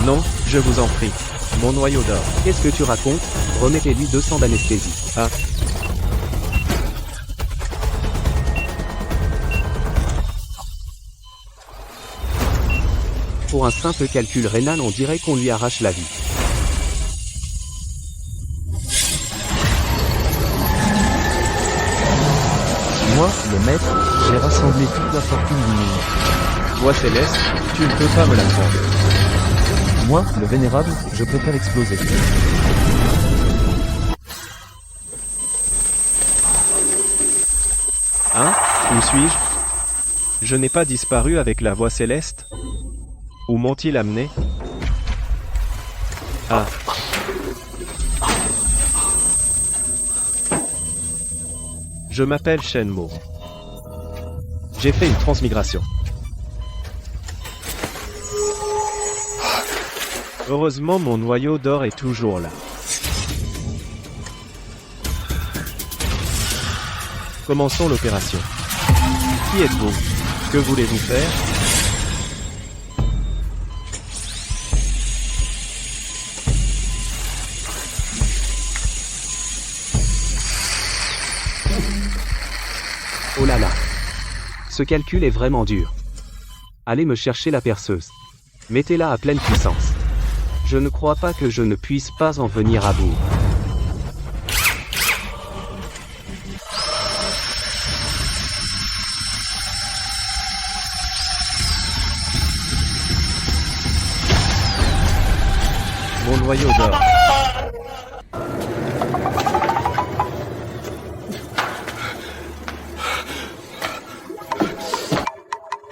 Non, je vous en prie. Mon noyau d'or. Qu'est-ce que tu racontes? Remettez-lui 200 d'anesthésie. Ah. Pour un simple calcul rénal, on dirait qu'on lui arrache la vie. Moi, le maître, j'ai rassemblé toute la fortune du monde. Voix céleste, tu ne peux pas me la prendre. Moi, le vénérable, je préfère exploser. Hein? Où suis-je? Je n'ai pas disparu avec la voix céleste? Où m'ont-ils amené? Ah. Je m'appelle Shenmue. J'ai fait une transmigration. Heureusement, mon noyau d'or est toujours là. Commençons l'opération. Qui êtes-vous? Que voulez-vous faire? Oh là là. Ce calcul est vraiment dur. Allez me chercher la perceuse. Mettez-la à pleine puissance. Je ne crois pas que je ne puisse pas en venir à bout. Mon noyau d'or.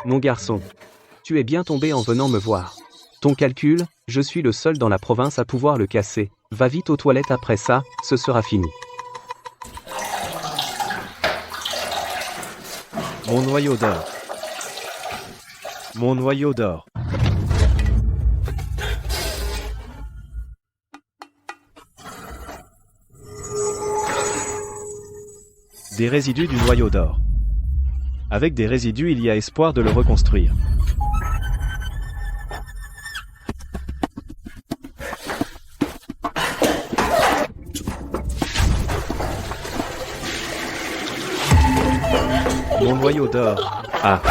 Mon garçon. Tu es bien tombé en venant me voir. Ton calcul, je suis le seul dans la province à pouvoir le casser. Va vite aux toilettes après ça, ce sera fini. Mon noyau d'or. Mon noyau d'or. Des résidus du noyau d'or. Avec des résidus, il y a espoir de le reconstruire. Mon noyau d'or. Ah.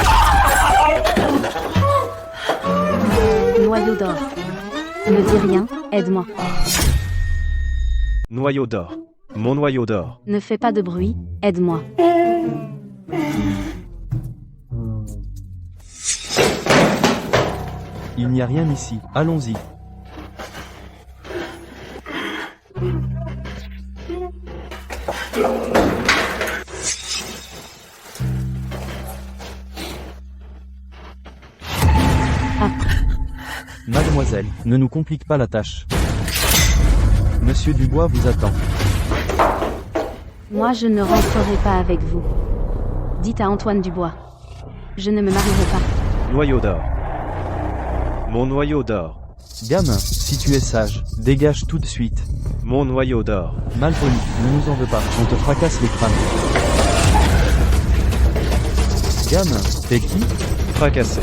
Noyau d'or. Ne dis rien, aide-moi. Noyau d'or. Mon noyau d'or. Ne fais pas de bruit, aide-moi. Il n'y a rien ici, allons-y. Ah. Mademoiselle, ne nous complique pas la tâche. Monsieur Dubois vous attend. Moi je ne rentrerai pas avec vous. Dites à Antoine Dubois. Je ne me marierai pas. Noyau d'or. Mon noyau d'or. Gamin, si tu es sage, dégage tout de suite. Mon noyau d'or. Malpoli, ne nous en veux pas, on te fracasse les crânes. Gamin, t'es qui? Fracassé.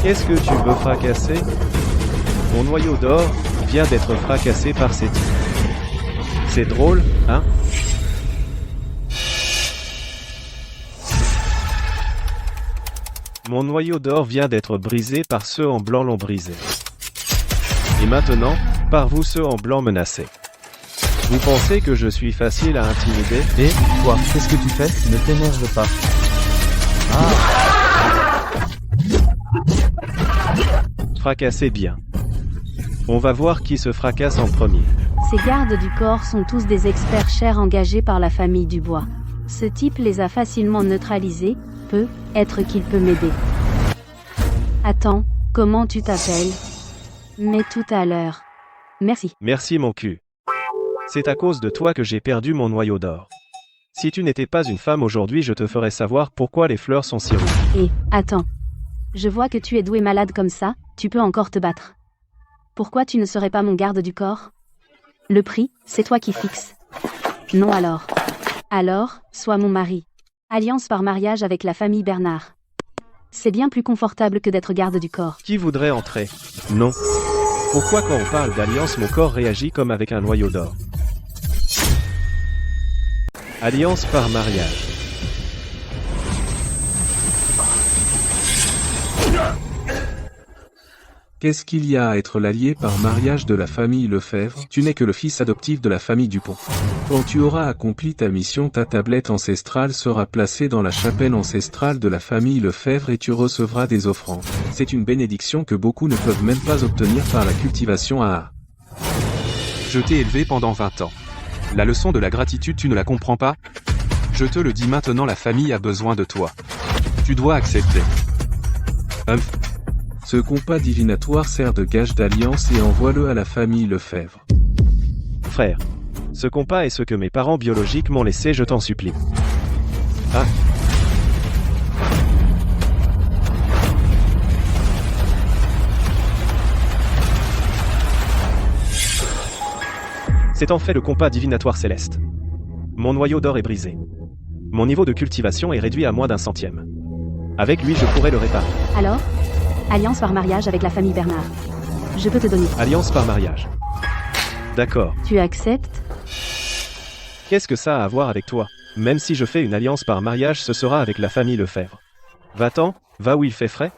Qu'est-ce que tu veux fracasser? Mon noyau d'or vient d'être fracassé par ces types. C'est drôle, hein? Mon noyau d'or vient d'être brisé par ceux en blanc l'ont brisé. Et maintenant, par vous ceux en blanc menacés. Vous pensez que je suis facile à intimider? Et, toi, qu'est-ce que tu fais? Ne t'énerve pas. Fracassez bien. On va voir qui se fracasse en premier. Ces gardes du corps sont tous des experts chers engagés par la famille Dubois. Ce type les a facilement neutralisés, peut-être qu'il peut m'aider. Attends, comment tu t'appelles? Mais tout à l'heure. Merci. Merci mon cul. C'est à cause de toi que j'ai perdu mon noyau d'or. Si tu n'étais pas une femme aujourd'hui, je te ferais savoir pourquoi les fleurs sont si rouges. Et, attends. Je vois que tu es doué malade comme ça, tu peux encore te battre. Pourquoi tu ne serais pas mon garde du corps? Le prix, c'est toi qui fixes. Non alors. Alors, sois mon mari. Alliance par mariage avec la famille Bernard. C'est bien plus confortable que d'être garde du corps. Qui voudrait entrer? Non. Pourquoi quand on parle d'alliance mon corps réagit comme avec un noyau d'or? Alliance par mariage. Qu'est-ce qu'il y a à être l'allié par mariage de la famille Lefebvre? Tu n'es que le fils adoptif de la famille Dupont. Quand tu auras accompli ta mission, ta tablette ancestrale sera placée dans la chapelle ancestrale de la famille Lefebvre et tu recevras des offrandes. C'est une bénédiction que beaucoup ne peuvent même pas obtenir par la cultivation AA. Je t'ai élevé pendant 20 ans. La leçon de la gratitude, tu ne la comprends pas? Je te le dis maintenant, la famille a besoin de toi. Tu dois accepter. Ce compas divinatoire sert de gage d'alliance et envoie-le à la famille Lefebvre. Frère, ce compas est ce que mes parents biologiques m'ont laissé, je t'en supplie. Ah. C'est en fait le compas divinatoire céleste. Mon noyau d'or est brisé. Mon niveau de cultivation est réduit à moins d'1 centième. Avec lui, je pourrais le réparer. Alors? Alliance par mariage avec la famille Bernard. Je peux te donner. Alliance par mariage. D'accord. Tu acceptes? Qu'est-ce que ça a à voir avec toi? Même si je fais une alliance par mariage, ce sera avec la famille Lefebvre. Va-t'en, va où il fait frais.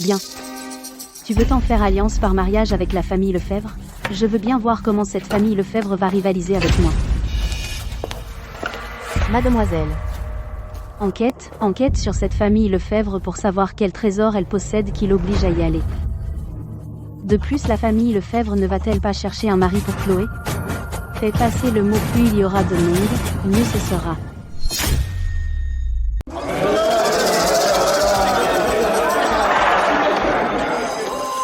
Bien. Tu veux t'en faire alliance par mariage avec la famille Lefebvre? Je veux bien voir comment cette famille Lefebvre va rivaliser avec moi. Mademoiselle. Enquête sur cette famille Lefebvre pour savoir quel trésor elle possède qui l'oblige à y aller. De plus, la famille Lefebvre ne va-t-elle pas chercher un mari pour Chloé? Fais passer le mot, plus il y aura de monde, mieux ce sera.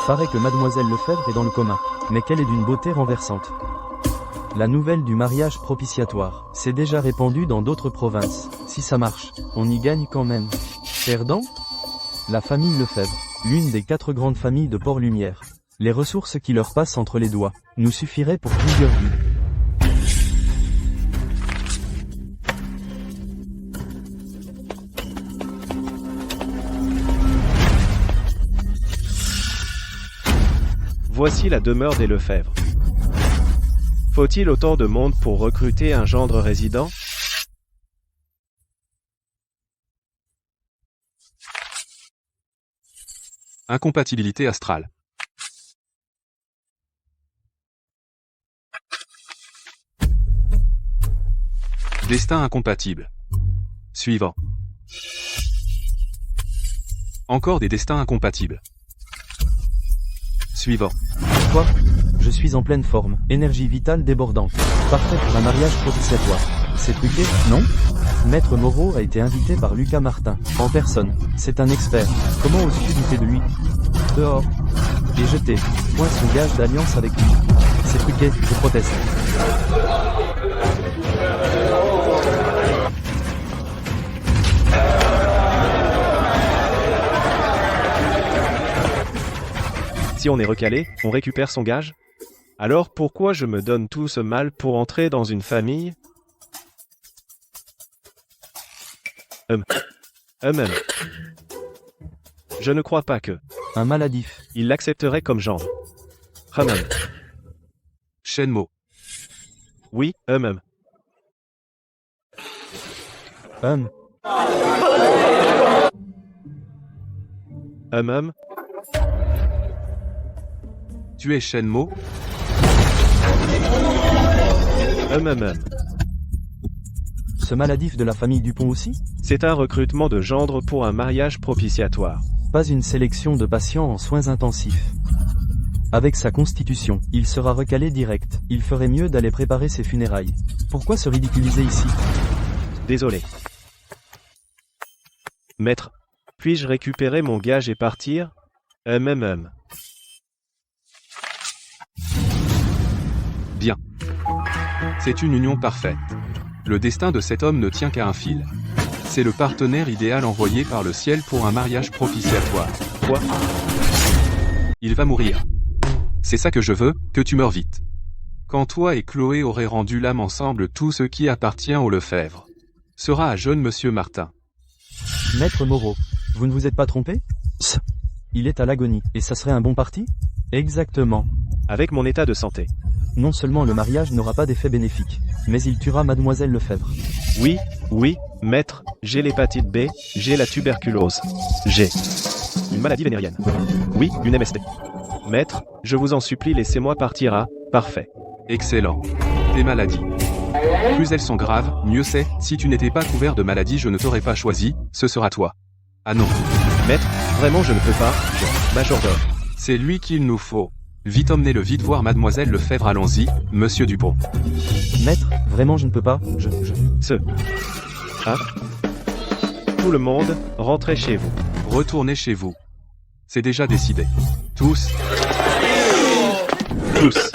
Paraît que mademoiselle Lefebvre est dans le coma, mais qu'elle est d'une beauté renversante. La nouvelle du mariage propitiatoire s'est déjà répandue dans d'autres provinces. Si ça marche, on y gagne quand même. Perdant? La famille Lefebvre, l'une des 4 grandes familles de Port-Lumière. Les ressources qui leur passent entre les doigts nous suffiraient pour plusieurs vies. Voici la demeure des Lefebvre. Faut-il autant de monde pour recruter un gendre résident? Incompatibilité astrale. Destin incompatible. Suivant. Encore des destins incompatibles. Suivant. Quoi? Je suis en pleine forme, énergie vitale débordante. Parfait pour un mariage propitiatoire. C'est truqué, non? Maître Moreau a été invité par Lucas Martin, en personne. C'est un expert. Comment oses-tu douter de lui? Dehors. Et jeté. Point son gage d'alliance avec lui. C'est truqué, je proteste. Si on est recalé, on récupère son gage? Alors pourquoi je me donne tout ce mal pour entrer dans une famille? Je ne crois pas que Un maladif. il l'accepterait comme gendre. Shenmue. Oui, Tu es Shenmue? Ce maladif de la famille Dupont aussi? C'est un recrutement de gendre pour un mariage propitiatoire. Pas une sélection de patients en soins intensifs. Avec sa constitution, il sera recalé direct. Il ferait mieux d'aller préparer ses funérailles. Pourquoi se ridiculiser ici? Désolé. Maître, puis-je récupérer mon gage et partir? Bien. C'est une union parfaite. Le destin de cet homme ne tient qu'à un fil. C'est le partenaire idéal envoyé par le ciel pour un mariage propitiatoire. Quoi? Il va mourir. C'est ça que je veux, que tu meurs vite. Quand toi et Chloé aurez rendu l'âme ensemble, tout ce qui appartient aux Lefebvre sera à jeune monsieur Martin. Maître Moreau, Vous ne vous êtes pas trompé? Il est à l'agonie, et ça serait un bon parti? Exactement. Avec mon état de santé. Non seulement le mariage n'aura pas d'effet bénéfique, mais il tuera mademoiselle Lefebvre. Oui, maître, j'ai l'hépatite B, j'ai la tuberculose. J'ai une maladie vénérienne. Oui, une MST. Maître, je vous en supplie, laissez-moi partir à... Parfait. Excellent. Tes maladies. Plus elles sont graves, mieux c'est. Si tu n'étais pas couvert de maladies, je ne t'aurais pas choisi, ce sera toi. Ah non. Maître, vraiment je ne peux pas, majordome. C'est lui qu'il nous faut. Vite emmenez-le vite voir mademoiselle Lefebvre, allons-y, monsieur Dupont. Maître, vraiment je ne peux pas, Ah. Tout le monde, rentrez chez vous. Retournez chez vous. C'est déjà décidé. Tous. Hélas.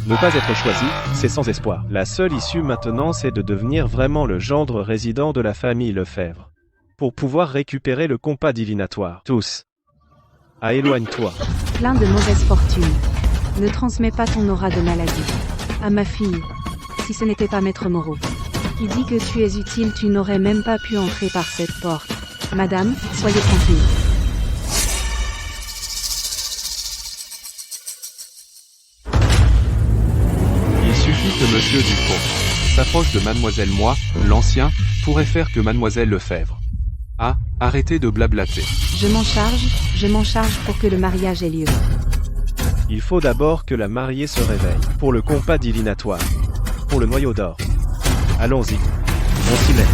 Ne pas être choisi, c'est sans espoir. La seule issue maintenant, c'est de devenir vraiment le gendre résident de la famille Lefebvre. Pour pouvoir récupérer le compas divinatoire. Tous. Ah, éloigne-toi. Plein de mauvaise fortune. Ne transmets pas ton aura de maladie. À ma fille. Si ce n'était pas Maître Moreau. Il dit que tu es utile, tu n'aurais même pas pu entrer par cette porte. Madame, soyez tranquille. Il suffit que monsieur Dupont s'approche de mademoiselle moi, l'ancien, pourrait faire que mademoiselle Lefebvre. Ah, arrêtez de blablater. Je m'en charge pour que le mariage ait lieu. Il faut d'abord que la mariée se réveille. Pour le compas divinatoire. Pour le noyau d'or. Allons-y. On s'y met.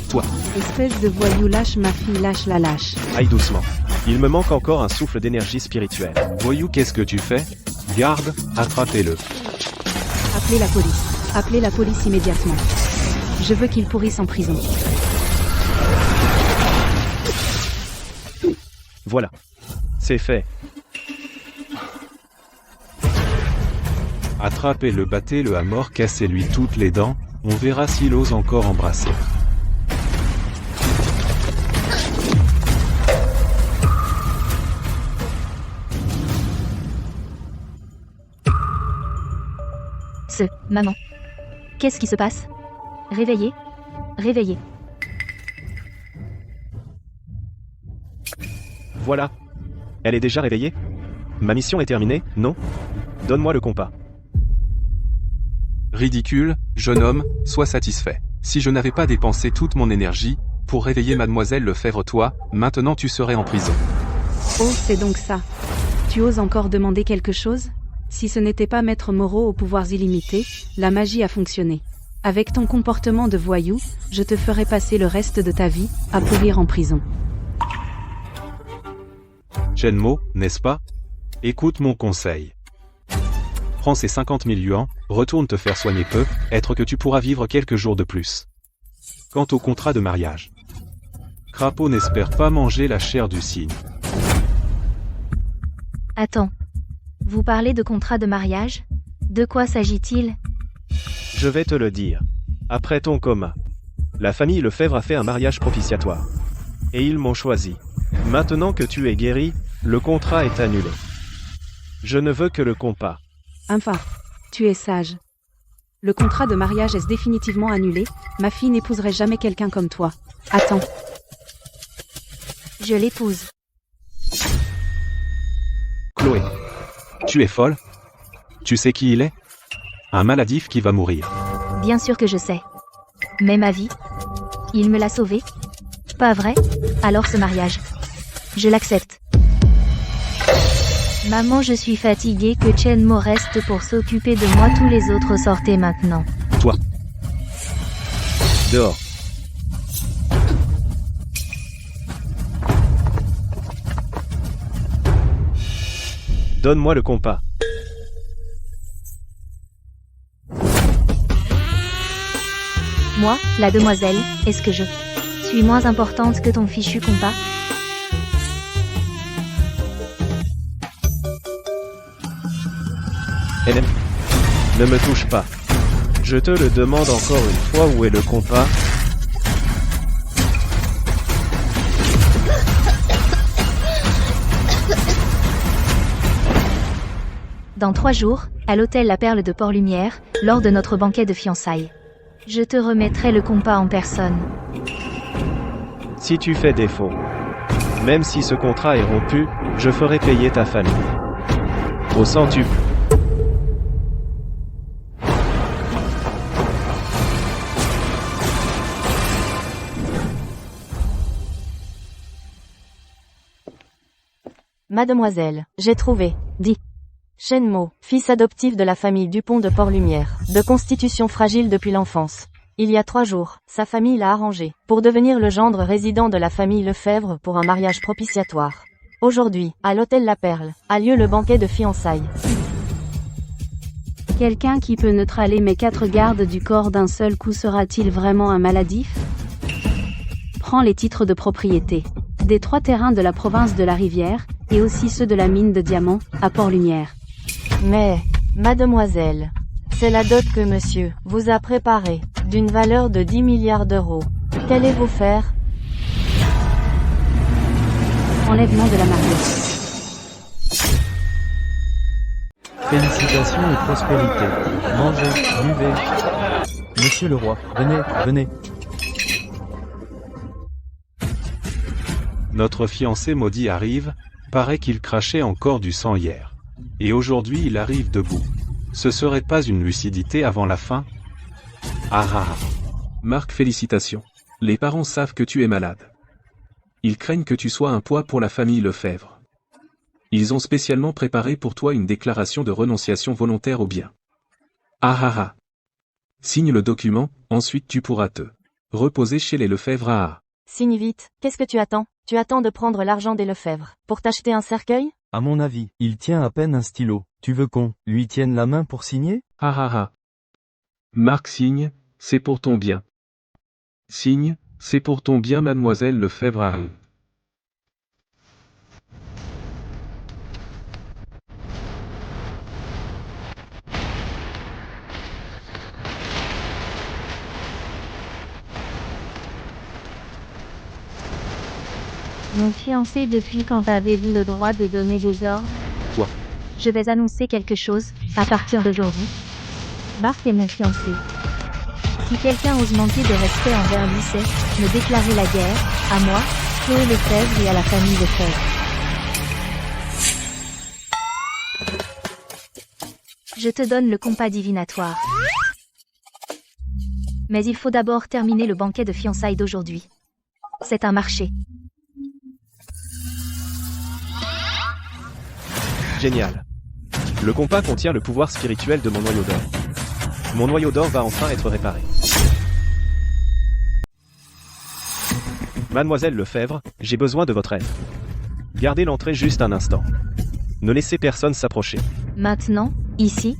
Toi. Espèce de voyou, lâche ma fille, lâche la lâche. Aille doucement. Il me manque encore un souffle d'énergie spirituelle. Voyou, qu'est-ce que tu fais? Garde, attrapez-le. Appelez la police. Appelez la police immédiatement. Je veux qu'il pourrisse en prison. Voilà. C'est fait. Attrapez-le, battez-le à mort, cassez-lui toutes les dents, on verra s'il ose encore embrasser. Maman. Qu'est-ce qui se passe? Réveillez. Réveillez. Voilà. Elle est déjà réveillée? Ma mission est terminée, non? Donne-moi le compas. Ridicule, jeune homme, sois satisfait. Si je n'avais pas dépensé toute mon énergie pour réveiller mademoiselle Lefebvre, toi, maintenant tu serais en prison. Oh, c'est donc ça. Tu oses encore demander quelque chose? Si ce n'était pas Maître Moreau aux pouvoirs illimités, la magie a fonctionné. Avec ton comportement de voyou, je te ferai passer le reste de ta vie à pourrir en prison. Shenmo, n'est-ce pas? Écoute mon conseil. Prends ces 50 000 yuans, retourne te faire soigner peu, être que tu pourras vivre quelques jours de plus. Quant au contrat de mariage, Crapaud n'espère pas manger la chair du cygne. Attends. Vous parlez de contrat de mariage? De quoi s'agit-il? Je vais te le dire. Après ton coma, la famille Lefebvre a fait un mariage propitiatoire. Et ils m'ont choisi. Maintenant que tu es guéri, le contrat est annulé. Je ne veux que le compas. Enfin, tu es sage. Le contrat de mariage est définitivement annulé, ma fille n'épouserait jamais quelqu'un comme toi. Attends. Je l'épouse. Chloé. Tu es folle? Tu sais qui il est? Un maladif qui va mourir. Bien sûr que je sais. Mais ma vie? Il me l'a sauvée? Pas vrai? Alors ce mariage. Je l'accepte. Maman, je suis fatiguée, que Shenmo reste pour s'occuper de moi, tous les autres sortez maintenant. Toi. Dehors. Donne-moi le compas. Moi, la demoiselle, est-ce que je suis moins importante que ton fichu compas? Hélène, ne me touche pas. Je te le demande encore une fois, où est le compas? Dans 3 jours, à l'hôtel La Perle de Port-Lumière, lors de notre banquet de fiançailles. Je te remettrai le compas en personne. Si tu fais défaut, même si ce contrat est rompu, je ferai payer ta famille. Au centuple. Mademoiselle, j'ai trouvé. Dit. Shenmo, fils adoptif de la famille Dupont de Port-Lumière, de constitution fragile depuis l'enfance. Il y a 3 jours, sa famille l'a arrangé, pour devenir le gendre résident de la famille Lefebvre pour un mariage propitiatoire. Aujourd'hui, à l'hôtel La Perle, a lieu le banquet de fiançailles. Quelqu'un qui peut neutraler mes 4 gardes du corps d'un seul coup sera-t-il vraiment un maladif? Prends les titres de propriété des 3 terrains de la province de la Rivière, et aussi ceux de la mine de diamants, à Port-Lumière. Mais, mademoiselle, c'est la dot que monsieur vous a préparée, d'une valeur de 10 milliards d'euros. Qu'allez-vous faire? Enlèvement de la mariée. Félicitations et prospérité. Mangez, buvez. Monsieur le roi, venez, venez. Notre fiancé maudit arrive, paraît qu'il crachait encore du sang hier. Et aujourd'hui il arrive debout. Ce serait pas une lucidité avant la fin? Ah ah ah. Marc, félicitations. Les parents savent que tu es malade. Ils craignent que tu sois un poids pour la famille Lefebvre. Ils ont spécialement préparé pour toi une déclaration de renonciation volontaire au bien. Ah ah ah. Signe le document, ensuite tu pourras te reposer chez les Lefebvre. Ah. Signe vite, qu'est-ce que tu attends? Tu attends de prendre l'argent des Lefebvre, pour t'acheter un cercueil? À mon avis, il tient à peine un stylo. Tu veux qu'on lui tienne la main pour signer? Ah ah ah. Marc signe, c'est pour ton bien. Signe, c'est pour ton bien mademoiselle Lefebvre arrive. Mon fiancé, depuis quand avez-vous le droit de donner des ordres? Quoi? Je vais annoncer quelque chose, à partir d'aujourd'hui. Marc est mon fiancé. Si quelqu'un ose manquer de respect envers lui, c'est me déclarer la guerre, à moi, Chloé Lefebvre et à la famille Lefebvre. Je te donne le compas divinatoire. Mais il faut d'abord terminer le banquet de fiançailles d'aujourd'hui. C'est un marché. Génial. Le compas contient le pouvoir spirituel de mon noyau d'or. Mon noyau d'or va enfin être réparé. Mademoiselle Lefebvre, j'ai besoin de votre aide. Gardez l'entrée juste un instant. Ne laissez personne s'approcher. Maintenant, ici.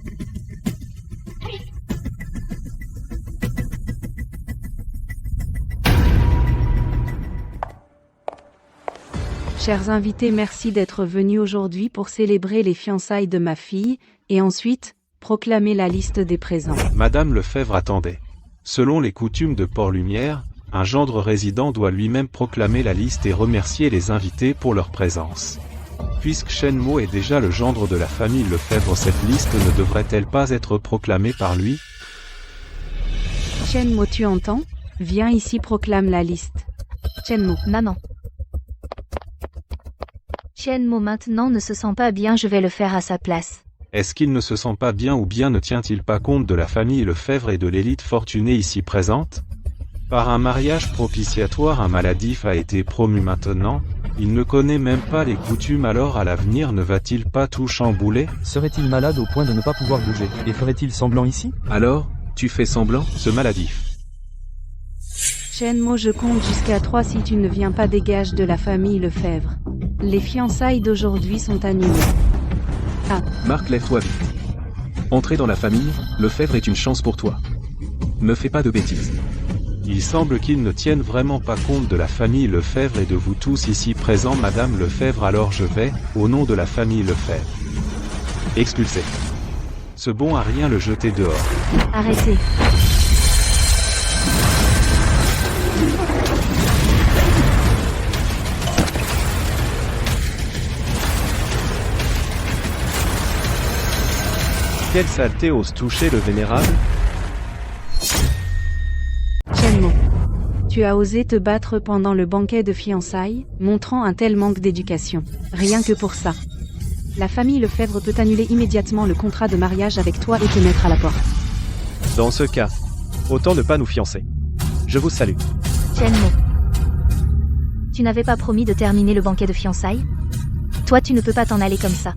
Chers invités, merci d'être venus aujourd'hui pour célébrer les fiançailles de ma fille, et ensuite, proclamer la liste des présents. Madame Lefebvre attendait. Selon les coutumes de Port-Lumière, un gendre résident doit lui-même proclamer la liste et remercier les invités pour leur présence. Puisque Shenmo est déjà le gendre de la famille Lefebvre, cette liste ne devrait-elle pas être proclamée par lui? Shenmo, tu entends? Viens ici, proclame la liste. Shenmo. Maman. Shenmo maintenant ne se sent pas bien, je vais le faire à sa place. Est-ce qu'il ne se sent pas bien ou bien ne tient-il pas compte de la famille Lefebvre et de l'élite fortunée ici présente? Par un mariage propitiatoire, un maladif a été promu maintenant, il ne connaît même pas les coutumes, alors à l'avenir ne va-t-il pas tout chambouler? Serait-il malade au point de ne pas pouvoir bouger, et ferait-il semblant ici? Alors, tu fais semblant? Ce maladif. Shenmo, je compte jusqu'à 3 si tu ne viens pas, dégage de la famille Lefebvre. Les fiançailles d'aujourd'hui sont annulées. Ah. Marc, lève-toi vite. Entrer dans la famille, Lefebvre est une chance pour toi. Ne fais pas de bêtises. Il semble qu'ils ne tiennent vraiment pas compte de la famille Lefebvre et de vous tous ici présents, Madame Lefebvre, alors je vais, au nom de la famille Lefebvre, expulser ce bon à rien, le jeter dehors. Arrêtez. Quelle saleté ose toucher le vénérable? Shenmo. Tu as osé te battre pendant le banquet de fiançailles, montrant un tel manque d'éducation. Rien que pour ça. La famille Lefebvre peut annuler immédiatement le contrat de mariage avec toi et te mettre à la porte. Dans ce cas, autant ne pas nous fiancer. Je vous salue. Shenmo. Tu n'avais pas promis de terminer le banquet de fiançailles? Toi tu ne peux pas t'en aller comme ça.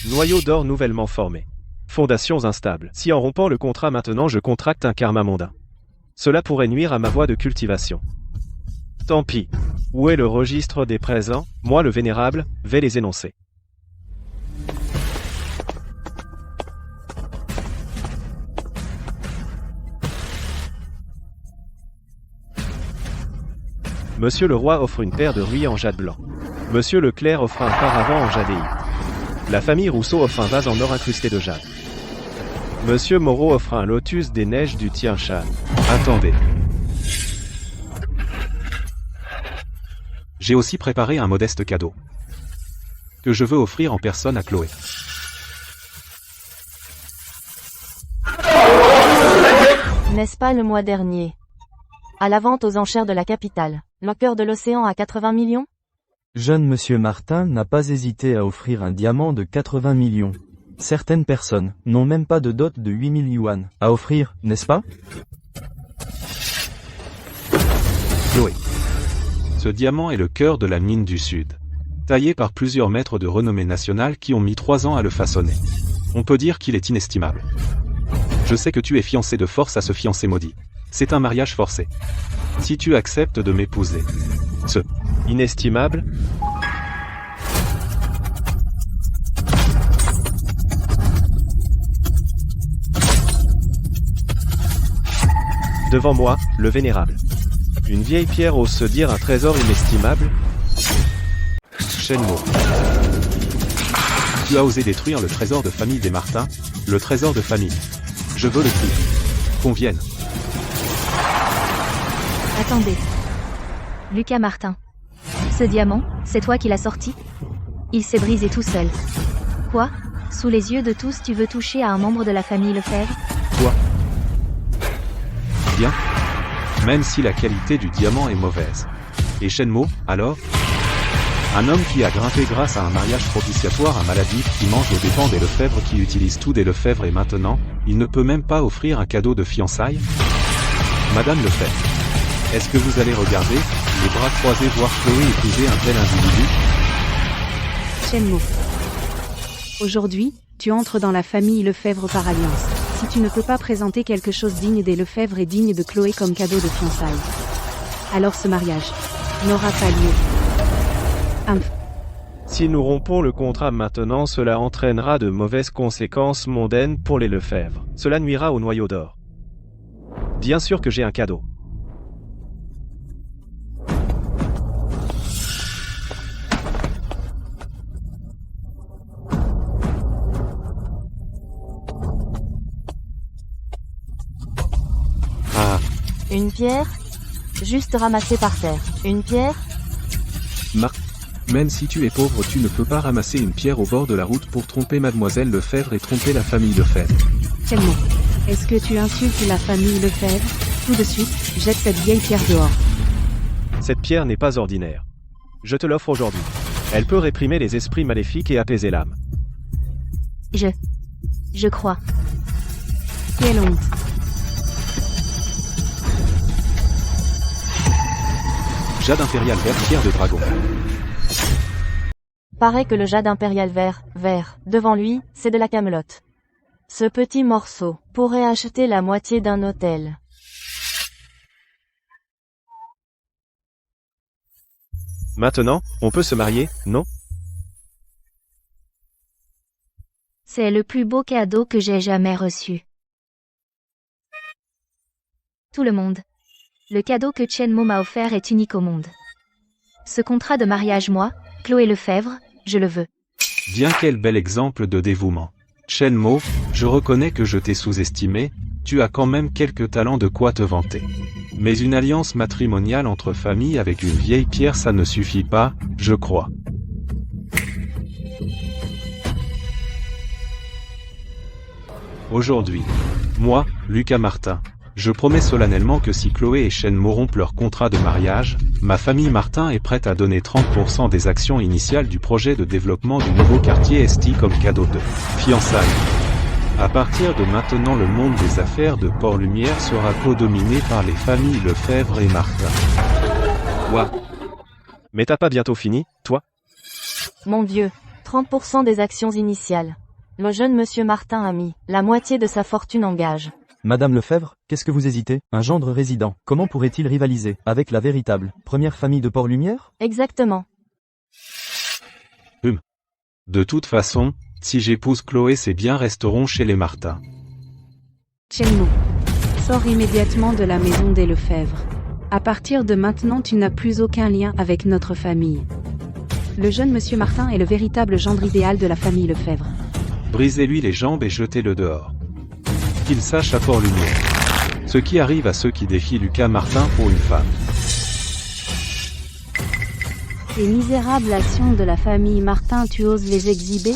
Noyau d'or nouvellement formé. Fondations instables. Si en rompant le contrat maintenant je contracte un karma mondain, cela pourrait nuire à ma voie de cultivation. Tant pis. Où est le registre des présents? Moi le vénérable, vais les énoncer. Monsieur le roi offre une paire de ruis en jade blanc. Monsieur le clerc offre un paravent en jadéite. La famille Rousseau offre un vase en or incrusté de jade. Monsieur Moreau offre un lotus des neiges du Tian-Shan. Attendez. J'ai aussi préparé un modeste cadeau que je veux offrir en personne à Chloé. N'est-ce pas le mois dernier? À la vente aux enchères de la capitale, le cœur de l'océan à 80 millions? Jeune monsieur Martin n'a pas hésité à offrir un diamant de 80 millions. Certaines personnes n'ont même pas de dot de 8000 yuan à offrir, n'est-ce pas? Chloé. Ce diamant est le cœur de la mine du Sud. Taillé par plusieurs maîtres de renommée nationale qui ont mis 3 ans à le façonner. On peut dire qu'il est inestimable. Je sais que tu es fiancé de force à ce fiancé maudit. C'est un mariage forcé. Si tu acceptes de m'épouser. Inestimable? Devant moi, le vénérable. Une vieille pierre ose se dire un trésor inestimable? Shenmo. Tu as osé détruire le trésor de famille des Martins, le trésor de famille. Je veux le prix. Qu'on vienne. Attendez. Lucas Martin. Ce diamant, c'est toi qui l'as sorti? Il s'est brisé tout seul. Quoi? Sous les yeux de tous tu veux toucher à un membre de la famille Lefebvre? Toi. Bien. Même si la qualité du diamant est mauvaise. Et Shenmo, alors? Un homme qui a grimpé grâce à un mariage propitiatoire à maladif qui mange aux dépens des Lefebvre qui utilisent tout des Lefebvre et maintenant, il ne peut même pas offrir un cadeau de fiançailles? Madame Lefebvre, est-ce que vous allez regarder, les bras croisés voir Chloé épouser un tel individu? Shenmo. Aujourd'hui, tu entres dans la famille Lefebvre par alliance. Si tu ne peux pas présenter quelque chose digne des Lefebvre et digne de Chloé comme cadeau de fiançailles, alors ce mariage n'aura pas lieu. Si nous rompons le contrat maintenant, cela entraînera de mauvaises conséquences mondaines pour les Lefebvre. Cela nuira au noyau d'or. Bien sûr que j'ai un cadeau. Ah, Une pierre? Juste ramassée par terre. Une pierre? même si tu es pauvre, tu ne peux pas ramasser une pierre au bord de la route pour tromper mademoiselle Lefebvre et tromper la famille Lefebvre. Shenmo. Est-ce que tu insultes la famille Lefebvre? Tout de suite, jette cette vieille pierre dehors. Cette pierre n'est pas ordinaire. Je te l'offre aujourd'hui. Elle peut réprimer les esprits maléfiques et apaiser l'âme. Je crois. Quelle honte. Jade impérial vert, pierre de dragon. Paraît que le jade impérial vert, devant lui, c'est de la camelote. Ce petit morceau pourrait acheter la moitié d'un hôtel. Maintenant, on peut se marier, non? C'est le plus beau cadeau que j'ai jamais reçu. Tout le monde. Le cadeau que Shenmo m'a offert est unique au monde. Ce contrat de mariage, moi, Chloé Lefebvre, je le veux. Bien quel bel exemple de dévouement. Shenmo, je reconnais que je t'ai sous-estimé, tu as quand même quelques talents de quoi te vanter. Mais une alliance matrimoniale entre familles avec une vieille pierre ça ne suffit pas, je crois. Aujourd'hui, moi, Lucas Martin, je promets solennellement que si Chloé et Shenmo rompent leur contrat de mariage, ma famille Martin est prête à donner 30% des actions initiales du projet de développement du nouveau quartier ST comme cadeau de fiançailles. À partir de maintenant, le monde des affaires de Port-Lumière sera codominé par les familles Lefebvre et Martin. Ouah. Mais t'as pas bientôt fini, toi? Mon Dieu, 30% des actions initiales. Le jeune monsieur Martin a mis la moitié de sa fortune en gage. Madame Lefebvre, qu'est-ce que vous hésitez? Un gendre résident, comment pourrait-il rivaliser avec la véritable première famille de Port-Lumière? Exactement. De toute façon, si j'épouse Chloé, ses biens resteront chez les Martin. Shenmo, sors immédiatement de la maison des Lefebvre. À partir de maintenant, tu n'as plus aucun lien avec notre famille. Le jeune monsieur Martin est le véritable gendre idéal de la famille Lefebvre. Brisez-lui les jambes et jetez-le dehors. Qu'il sache à Port-Lumière ce qui arrive à ceux qui défient Lucas Martin pour une femme. Les misérables actions de la famille Martin, tu oses les exhiber?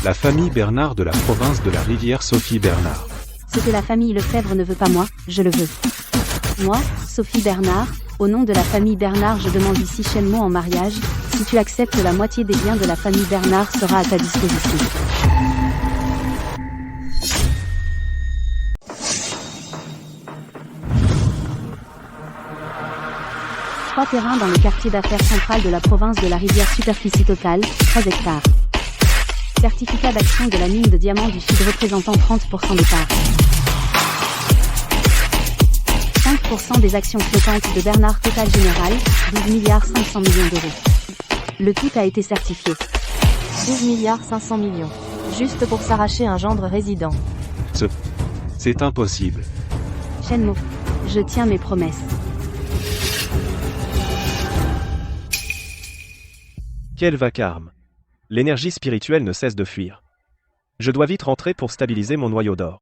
La famille Bernard de la province de la Rivière, Sophie Bernard. Ce que la famille Lefebvre ne veut pas, moi, je le veux. Moi, Sophie Bernard, au nom de la famille Bernard, je demande ici Shenmo en mariage. Si tu acceptes, la moitié des biens de la famille Bernard sera à ta disposition. Trois terrains dans le quartier d'affaires central de la province de la Rivière, superficie totale, 13 hectares. Certificat d'action de la mine de diamants du Sud représentant 30% des parts. 5% des actions flottantes de Bernard Total Général, 12 milliards 500 millions d'euros. Le tout a été certifié. 12 milliards 500 millions. Juste pour s'arracher un gendre résident. C'est impossible. Shenmo, je tiens mes promesses. Quel vacarme. L'énergie spirituelle ne cesse de fuir. Je dois vite rentrer pour stabiliser mon noyau d'or.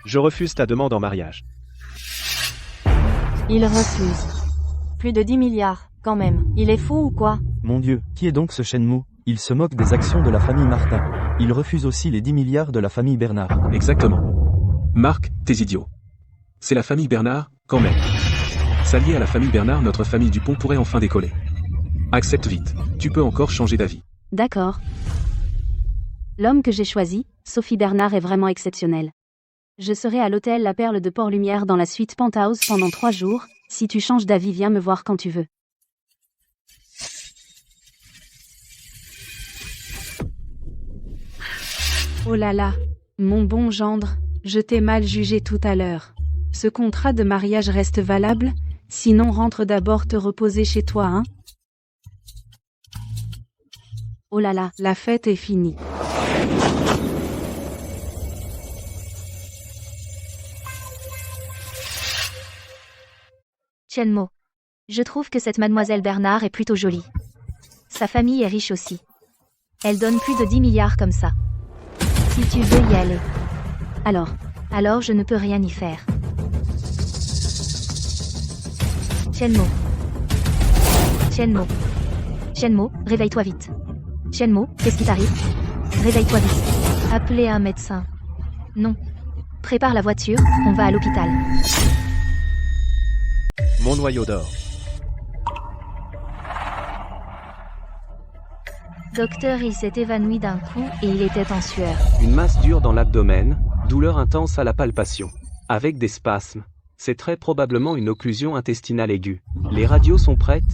Je refuse ta demande en mariage. Il refuse. Plus de 10 milliards, quand même. Il est fou ou quoi? Mon Dieu, qui est donc ce Shenmo? Il se moque des actions de la famille Martin. Il refuse aussi les 10 milliards de la famille Bernard. Exactement. Marc, t'es idiot. C'est la famille Bernard, quand même. S'allier à la famille Bernard, notre famille Dupont pourrait enfin décoller. Accepte vite, tu peux encore changer d'avis. D'accord. L'homme que j'ai choisi, Sophie Bernard, est vraiment exceptionnel. Je serai à l'hôtel La Perle de Port-Lumière dans la suite Penthouse pendant 3 jours. Si tu changes d'avis, viens me voir quand tu veux. Oh là là, mon bon gendre, je t'ai mal jugé tout à l'heure. Ce contrat de mariage reste valable? Sinon rentre d'abord te reposer chez toi, hein? Oh là là, la fête est finie. Shenmo. Je trouve que cette mademoiselle Bernard est plutôt jolie. Sa famille est riche aussi. Elle donne plus de 10 milliards comme ça. Si tu veux y aller. Alors je ne peux rien y faire. Shenmo. Shenmo, réveille-toi vite. Shenmo, qu'est-ce qui t'arrive? Réveille-toi vite. Appelez un médecin. Non. Prépare la voiture, on va à l'hôpital. Mon noyau d'or. Docteur, il s'est évanoui d'un coup et il était en sueur. Une masse dure dans l'abdomen, douleur intense à la palpation. Avec des spasmes. C'est très probablement une occlusion intestinale aiguë. Les radios sont prêtes?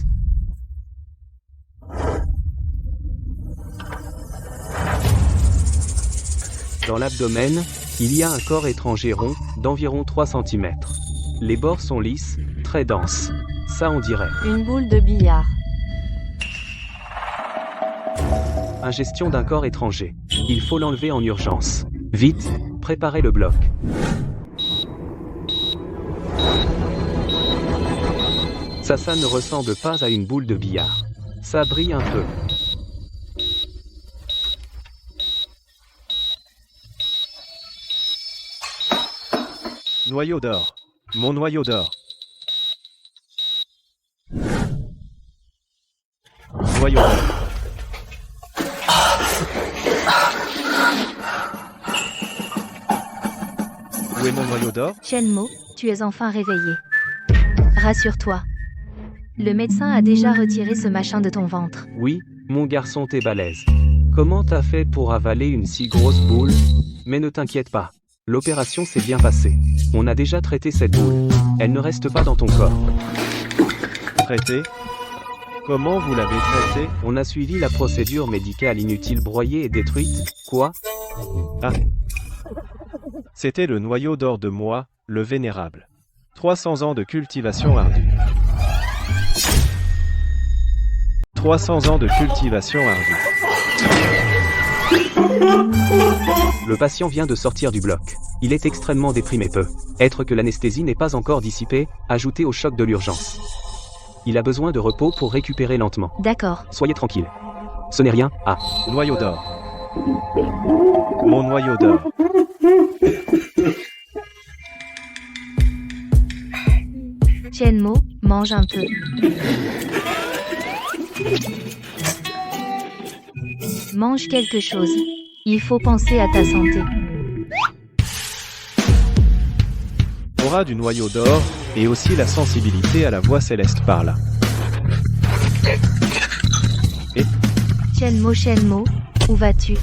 Dans l'abdomen, il y a un corps étranger rond, d'environ 3 cm. Les bords sont lisses, très denses. Ça on dirait. Une boule de billard. Ingestion d'un corps étranger. Il faut l'enlever en urgence. Vite, préparez le bloc. Ça ne ressemble pas à une boule de billard. Ça brille un peu. Noyau d'or. Mon noyau d'or. Noyau d'or. Où est mon noyau d'or? Shenmo, tu es enfin réveillé. Rassure-toi. Le médecin a déjà retiré ce machin de ton ventre. Oui, mon garçon, t'es balèze. Comment t'as fait pour avaler une si grosse boule? Mais ne t'inquiète pas. L'opération s'est bien passée. On a déjà traité cette boule. Elle ne reste pas dans ton corps. Traité? Comment vous l'avez traité? On a suivi la procédure médicale inutile, broyée et détruite. Quoi? Ah. C'était le noyau d'or de moi, le vénérable. 300 ans de cultivation ardue. 300 ans de cultivation ardue. Le patient vient de sortir du bloc. Il est extrêmement déprimé, être que l'anesthésie n'est pas encore dissipée, ajouté au choc de l'urgence. Il a besoin de repos pour récupérer lentement. D'accord. Soyez tranquille. Ce n'est rien. Ah. Noyau d'or. Mon noyau d'or. Shenmo, mange un peu. Mange quelque chose. Il faut penser à ta santé. Aura du noyau d'or, et aussi la sensibilité à la voix céleste par là. Et Shenmo, où vas-tu?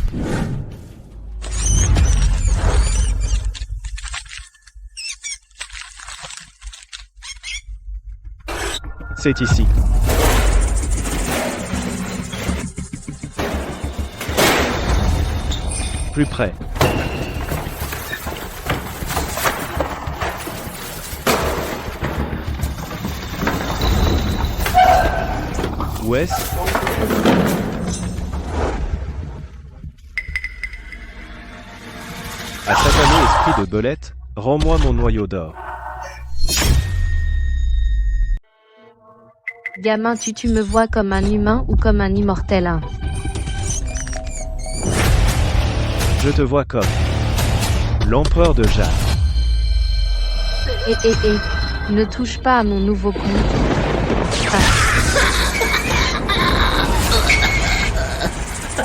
c'est ici. Plus près. Où est-ce? À satané esprit de belette, rends-moi mon noyau d'or. Gamin, tu me vois comme un humain ou comme un immortel, hein? Je te vois comme l'empereur de Jade. Ne touche pas à mon nouveau compte.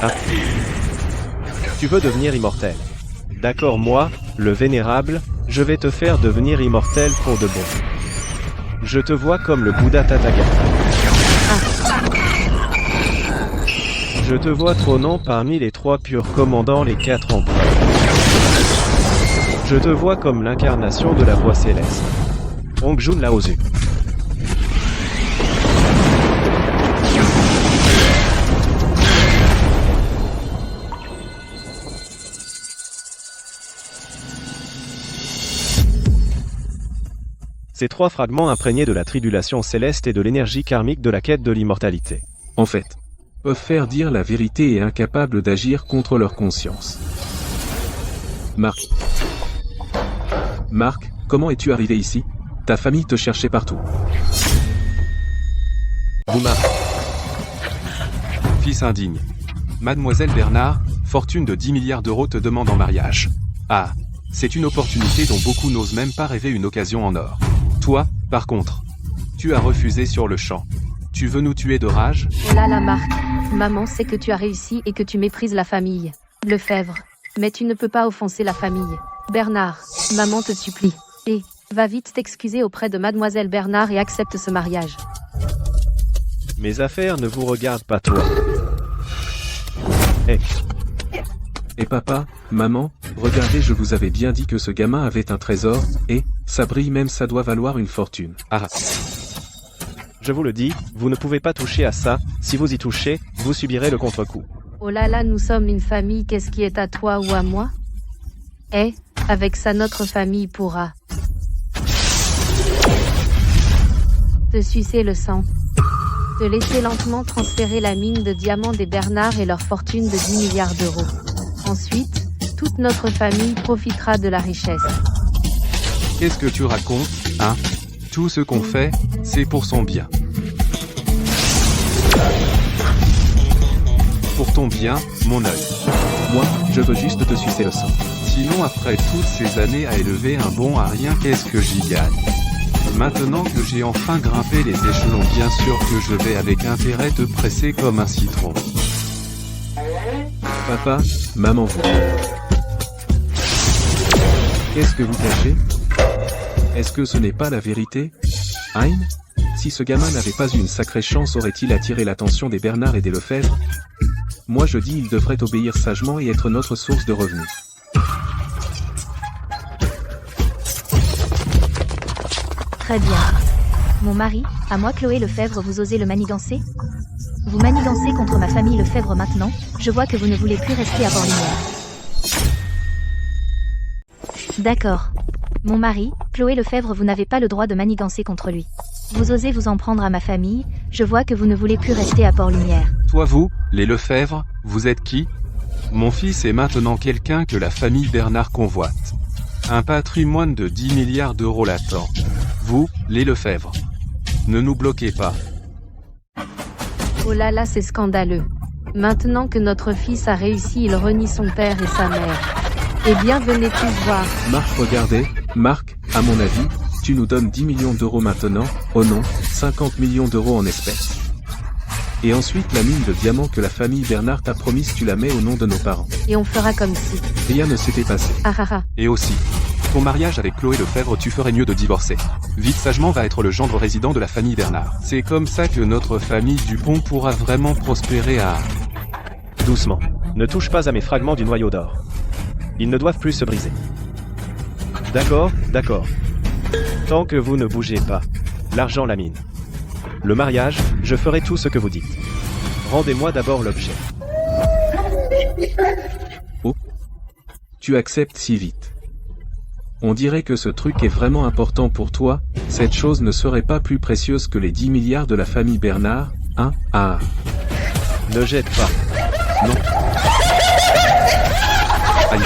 Ah. Tu veux devenir immortel. D'accord, moi, le vénérable, je vais te faire devenir immortel pour de bon. Je te vois comme le Bouddha Tathagata. Je te vois trônant parmi les 3 purs commandant les 4 empereurs. Je te vois comme l'incarnation de la voix céleste. Hongjun Laozu. Ces 3 fragments imprégnés de la tribulation céleste et de l'énergie karmique de la quête de l'immortalité. En fait, peuvent faire dire la vérité et incapables d'agir contre leur conscience. Marc, comment es-tu arrivé ici? Ta famille te cherchait partout. Marc. Fils indigne. Mademoiselle Bernard, fortune de 10 milliards d'euros te demande en mariage. Ah, c'est une opportunité dont beaucoup n'osent même pas rêver, une occasion en or. Toi, par contre, tu as refusé sur le champ. Tu veux nous tuer de rage? Oh là là, Marc. Maman sait que tu as réussi et que tu méprises la famille. Lefebvre. Mais tu ne peux pas offenser la famille. Bernard, maman te supplie. Et, va vite t'excuser auprès de Mademoiselle Bernard et accepte ce mariage. Mes affaires ne vous regardent pas, toi. Et papa, maman, regardez, je vous avais bien dit que ce gamin avait un trésor, et, ça brille même, ça doit valoir une fortune. Ah. Je vous le dis, vous ne pouvez pas toucher à ça, si vous y touchez, vous subirez le contre-coup. Oh là là, nous sommes une famille, qu'est-ce qui est à toi ou à moi? Avec ça notre famille pourra te sucer le sang. Te laisser lentement transférer la mine de diamants des Bernard et leur fortune de 10 milliards d'euros. Ensuite, toute notre famille profitera de la richesse. Qu'est-ce que tu racontes, hein? Tout ce qu'on fait, c'est pour son bien. Pour ton bien, mon œil. Moi, je veux juste te sucer le sang. Sinon, après toutes ces années à élever un bon à rien, qu'est-ce que j'y gagne? Maintenant que j'ai enfin grimpé les échelons, bien sûr que je vais avec intérêt te presser comme un citron. Papa, maman vous. Qu'est-ce que vous cachez? Est-ce que ce n'est pas la vérité? Hein? Si ce gamin n'avait pas eu une sacrée chance, aurait-il attiré l'attention des Bernard et des Lefebvre? Moi je dis il devrait obéir sagement et être notre source de revenus. Très bien. Mon mari, à moi Chloé Lefebvre, vous osez le manigancer? Vous manigancez contre ma famille Lefebvre maintenant, je vois que vous ne voulez plus rester à Port-Lumière. D'accord. Mon mari, Chloé Lefebvre, vous n'avez pas le droit de manigancer contre lui. Vous osez vous en prendre à ma famille, je vois que vous ne voulez plus rester à Port-Lumière. Toi vous, les Lefebvre, vous êtes qui? Mon fils est maintenant quelqu'un que la famille Bernard convoite. Un patrimoine de 10 milliards d'euros l'attend. Vous, les Lefebvre. Ne nous bloquez pas. Oh là là, c'est scandaleux. Maintenant que notre fils a réussi, il renie son père et sa mère. Eh bien, venez tous voir. Marc, regardez, Marc, à mon avis, tu nous donnes 10 millions d'euros maintenant, oh non, 50 millions d'euros en espèces. Et ensuite la mine de diamants que la famille Bernard t'a promise, tu la mets au nom de nos parents. Et on fera comme si. Rien ne s'était passé. Ah ah ah. Et aussi, ton mariage avec Chloé Lefebvre, tu ferais mieux de divorcer. Vite sagement va être le gendre résident de la famille Bernard. C'est comme ça que notre famille Dupont pourra vraiment prospérer à... Doucement. Ne touche pas à mes fragments du noyau d'or. Ils ne doivent plus se briser. D'accord, d'accord. Tant que vous ne bougez pas. L'argent lamine. Le mariage, je ferai tout ce que vous dites. Rendez-moi d'abord l'objet. Oh. Tu acceptes si vite. On dirait que ce truc est vraiment important pour toi, cette chose ne serait pas plus précieuse que les 10 milliards de la famille Bernard, hein? Ah. Ne jette pas. Non. Aïe.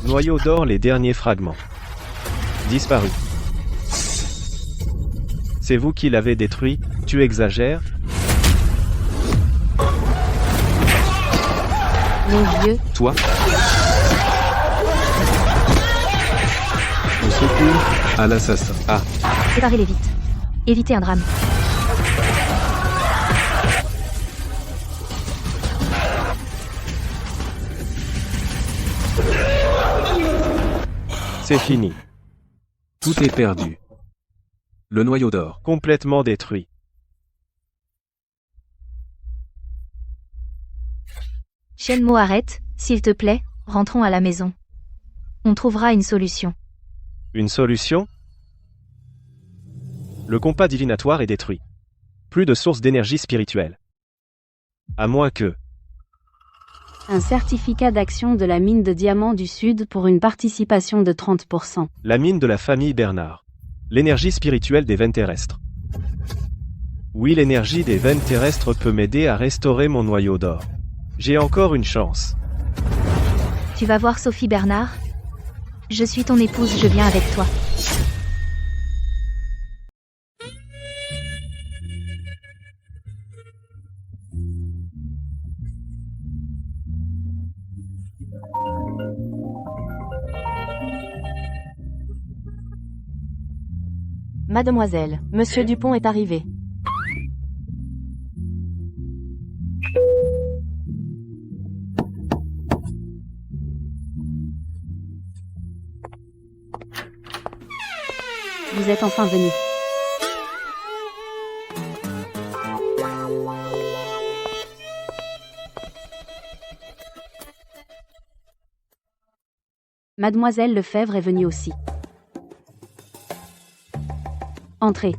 Noyau d'or, les derniers fragments. Disparu. C'est vous qui l'avez détruit, tu exagères? Mon vieux. Toi? Au secours, à l'assassin. Ah. Séparez-les vite. Évitez un drame. C'est fini. Tout est perdu. Le noyau d'or. Complètement détruit. Shenmue, arrête, s'il te plaît, rentrons à la maison. On trouvera une solution. Une solution? Le compas divinatoire est détruit. Plus de source d'énergie spirituelle. À moins que... Un certificat d'action de la mine de diamants du Sud pour une participation de 30%. La mine de la famille Bernard. L'énergie spirituelle des veines terrestres. Oui, l'énergie des veines terrestres peut m'aider à restaurer mon noyau d'or. J'ai encore une chance. Tu vas voir Sophie Bernard? Je suis ton épouse, je viens avec toi. Mademoiselle, Monsieur Dupont est arrivé. Vous êtes enfin venu. Mademoiselle Lefebvre est venue aussi. Entrez.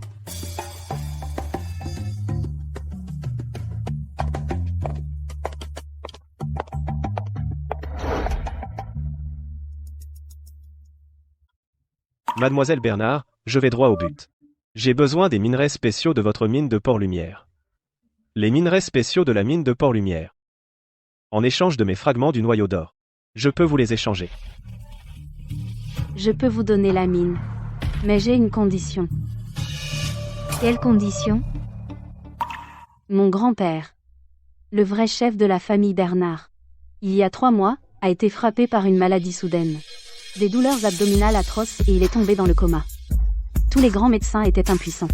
Mademoiselle Bernard, je vais droit au but. J'ai besoin des minerais spéciaux de votre mine de Port-Lumière. Les minerais spéciaux de la mine de Port-Lumière. En échange de mes fragments du noyau d'or. Je peux vous les échanger. Je peux vous donner la mine. Mais j'ai une condition. Quelle condition? Mon grand-père, le vrai chef de la famille Bernard, il y a 3 mois, a été frappé par une maladie soudaine. Des douleurs abdominales atroces et il est tombé dans le coma. Tous les grands médecins étaient impuissants.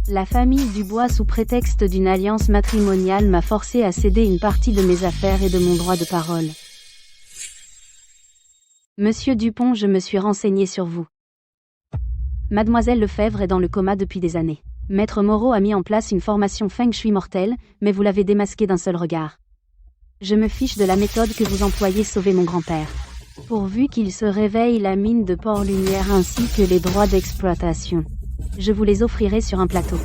La famille Dubois, sous prétexte d'une alliance matrimoniale, m'a forcé à céder une partie de mes affaires et de mon droit de parole. Monsieur Dupont, je me suis renseigné sur vous. Mademoiselle Lefebvre est dans le coma depuis des années. Maître Moreau a mis en place une formation Feng Shui mortelle, mais vous l'avez démasqué d'un seul regard. Je me fiche de la méthode que vous employez sauver mon grand-père. Pourvu qu'il se réveille, la mine de Port-Lumière ainsi que les droits d'exploitation. Je vous les offrirai sur un plateau.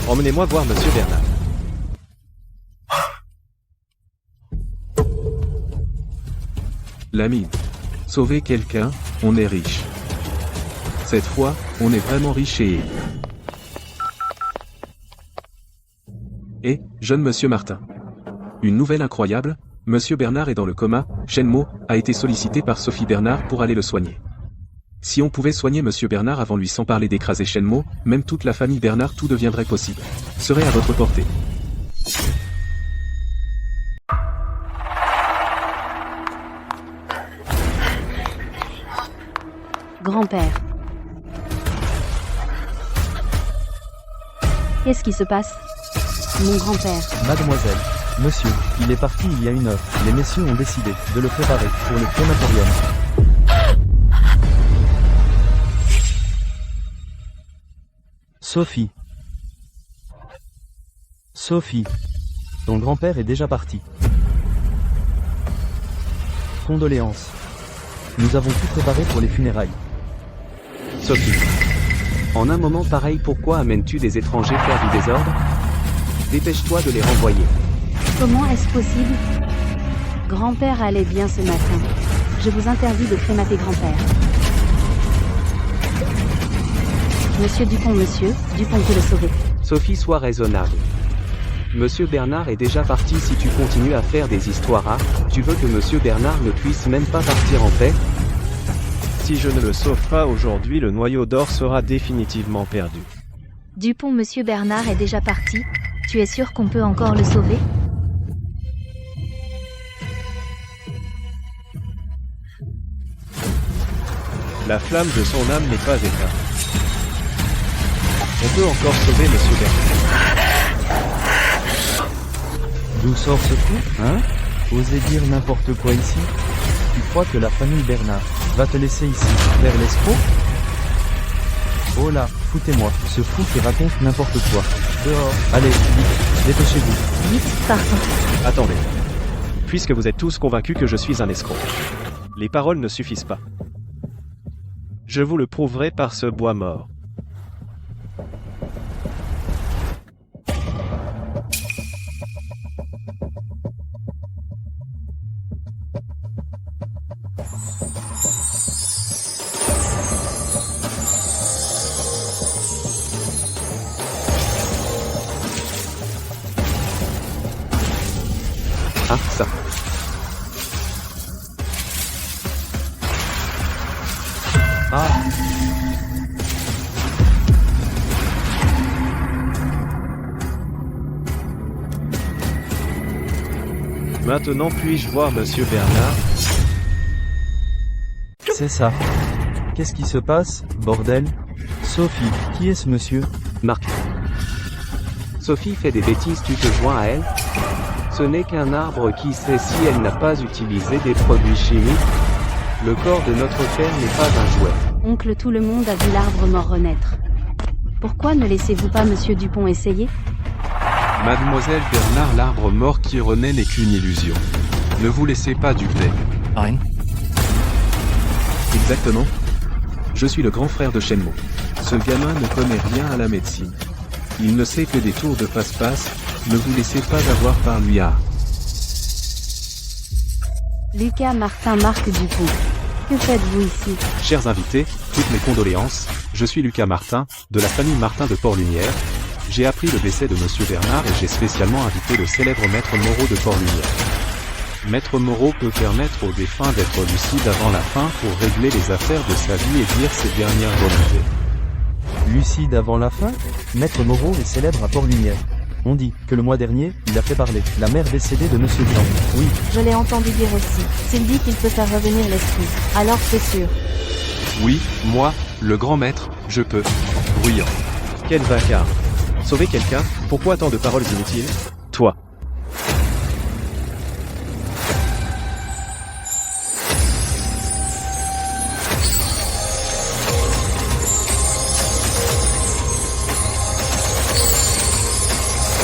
Emmenez-moi voir Monsieur Bernard. La mine. Sauver quelqu'un, on est riche. Cette fois, on est vraiment riche et... jeune monsieur Martin. Une nouvelle incroyable, monsieur Bernard est dans le coma, Shenmo a été sollicité par Sophie Bernard pour aller le soigner. Si on pouvait soigner monsieur Bernard avant lui sans parler d'écraser Shenmo, même toute la famille Bernard, tout deviendrait possible. Serait à votre portée. Grand-père. Qu'est-ce qui se passe? Mon grand-père. Mademoiselle, monsieur, il est parti il y a 1 heure. Les messieurs ont décidé de le préparer pour le crématorium. Sophie. Sophie. Ton grand-père est déjà parti. Condoléances. Nous avons tout préparé pour les funérailles. Sophie. En un moment pareil, pourquoi amènes-tu des étrangers faire du désordre? Dépêche-toi de les renvoyer. Comment est-ce possible? Grand-père allait bien ce matin. Je vous interdis de crémater grand-père. Monsieur Dupont peut le sauver. Sophie, sois raisonnable. Monsieur Bernard est déjà parti. Si tu continues à faire des histoires, tu veux que Monsieur Bernard ne puisse même pas partir en paix? Si je ne le sauve pas aujourd'hui, le noyau d'or sera définitivement perdu. Dupont, monsieur Bernard est déjà parti. Tu es sûr qu'on peut encore le sauver? La flamme de son âme n'est pas éteinte. On peut encore sauver Monsieur Bernard. D'où sort ce coup, hein? Oser dire n'importe quoi ici? Tu crois que la famille Bernard va te laisser ici, faire l'escroc? Oh là, foutez-moi, ce fou qui raconte n'importe quoi. Dehors, allez, vite, dépêchez-vous. Vite, partons. Attendez. Puisque vous êtes tous convaincus que je suis un escroc, les paroles ne suffisent pas. Je vous le prouverai par ce bois mort. Ah, ça. Ah. Maintenant puis-je voir Monsieur Bernard? C'est ça. Qu'est-ce qui se passe, bordel? Sophie, qui est ce monsieur? Marc. Sophie fait des bêtises, tu te joins à elle? Ce n'est qu'un arbre, qui sait si elle n'a pas utilisé des produits chimiques? Le corps de notre père n'est pas un jouet. Oncle, tout le monde a vu l'arbre mort renaître. Pourquoi ne laissez-vous pas Monsieur Dupont essayer? Mademoiselle Bernard, l'arbre mort qui renaît n'est qu'une illusion. Ne vous laissez pas duper. Rien. Exactement. Je suis le grand frère de Shenmo. Ce gamin ne connaît rien à la médecine. Il ne sait que des tours de passe-passe, ne vous laissez pas avoir par lui. Lucas Martin, Marc Dupont. Que faites-vous ici? Chers invités, toutes mes condoléances, je suis Lucas Martin, de la famille Martin de Port-Lumière. J'ai appris le décès de Monsieur Bernard et j'ai spécialement invité le célèbre Maître Moreau de Port-Lumière. Maître Moreau peut permettre aux défunts d'être lucides avant la fin pour régler les affaires de sa vie et dire ses dernières volontés. Lucide avant la fin? Maître Moreau est célèbre à Port-Lumière. On dit que le mois dernier, il a fait parler la mère décédée de Monsieur Blanc. Oui, Je l'ai entendu dire aussi. S'il dit qu'il peut faire revenir l'esprit, alors c'est sûr. Oui, moi, le grand maître, je peux. Bruyant. Quel vacarme. Sauver quelqu'un, pourquoi tant de paroles inutiles? Toi.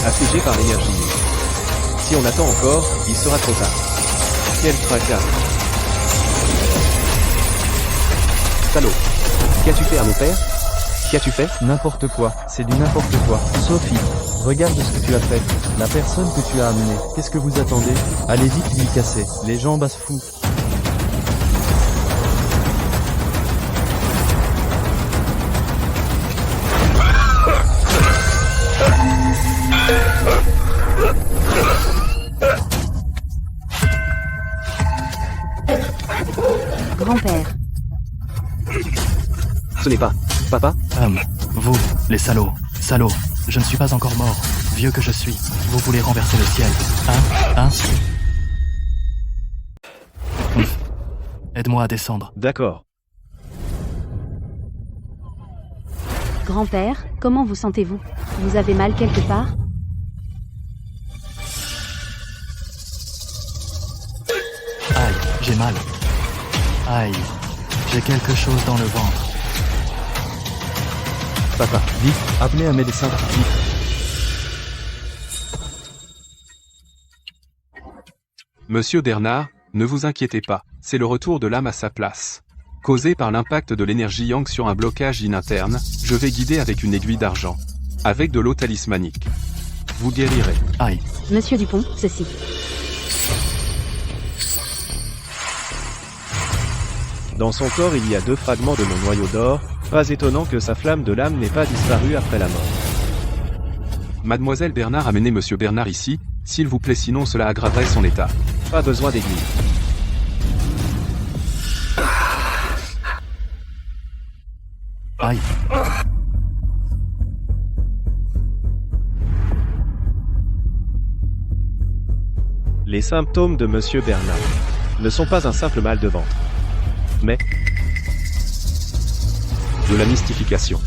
Affligé par l'énergie. Si on attend encore, il sera trop tard. Quel fracas. Salaud. Qu'as-tu fait à mon père? Qu'as-tu fait? n'importe quoi, c'est du n'importe quoi. Sophie, regarde ce que tu as fait. La personne que tu as amenée, qu'est-ce que vous attendez? Allez vite lui casser, les jambes à ce fou. Grand-père. Ce n'est pas... Papa? Vous, les salauds, je ne suis pas encore mort, vieux que je suis, vous voulez renverser le ciel, hein? Aide-moi à descendre. D'accord. Grand-père, comment vous sentez-vous? Vous avez mal quelque part? Aïe, j'ai mal. Aïe, j'ai quelque chose dans le ventre. Papa, vite, appelez un médecin, vite. Monsieur Bernard, ne vous inquiétez pas, c'est le retour de l'âme à sa place. Causé par l'impact de l'énergie yang sur un blocage yin interne, je vais guider avec une aiguille d'argent. Avec de l'eau talismanique. Vous guérirez. Aïe, Monsieur Dupont, ceci. Dans son corps il y a 2 fragments de mon noyau d'or, pas étonnant que sa flamme de l'âme n'ait pas disparu après la mort. Mademoiselle Bernard, amenez Monsieur Bernard ici, s'il vous plaît, sinon cela aggraverait son état. Pas besoin d'aiguille. aïe, Les symptômes de Monsieur Bernard ne sont pas un simple mal de ventre, mais De la mystification.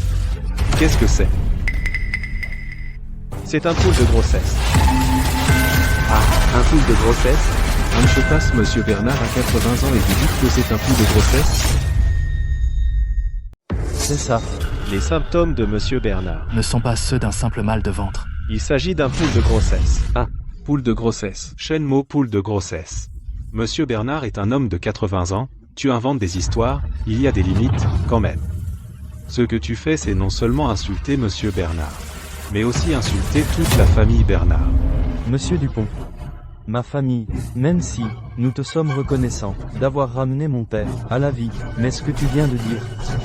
Qu'est-ce que c'est? c'est un pool de grossesse. Ah, un pouls de grossesse? Un je passe Monsieur Bernard à 80 ans et vous dites que c'est un pouls de grossesse? C'est ça. Les symptômes de Monsieur Bernard. ne sont pas ceux d'un simple mal de ventre. Il s'agit d'un pool de grossesse. Poule de grossesse. Shenmue poule de grossesse. Monsieur Bernard est un homme de 80 ans, tu inventes des histoires, il y a des limites, quand même. Ce que tu fais, c'est non seulement insulter Monsieur Bernard, mais aussi insulter toute la famille Bernard. Monsieur Dupont. Ma famille, même si, nous te sommes reconnaissants, d'avoir ramené mon père, à la vie, mais ce que tu viens de dire,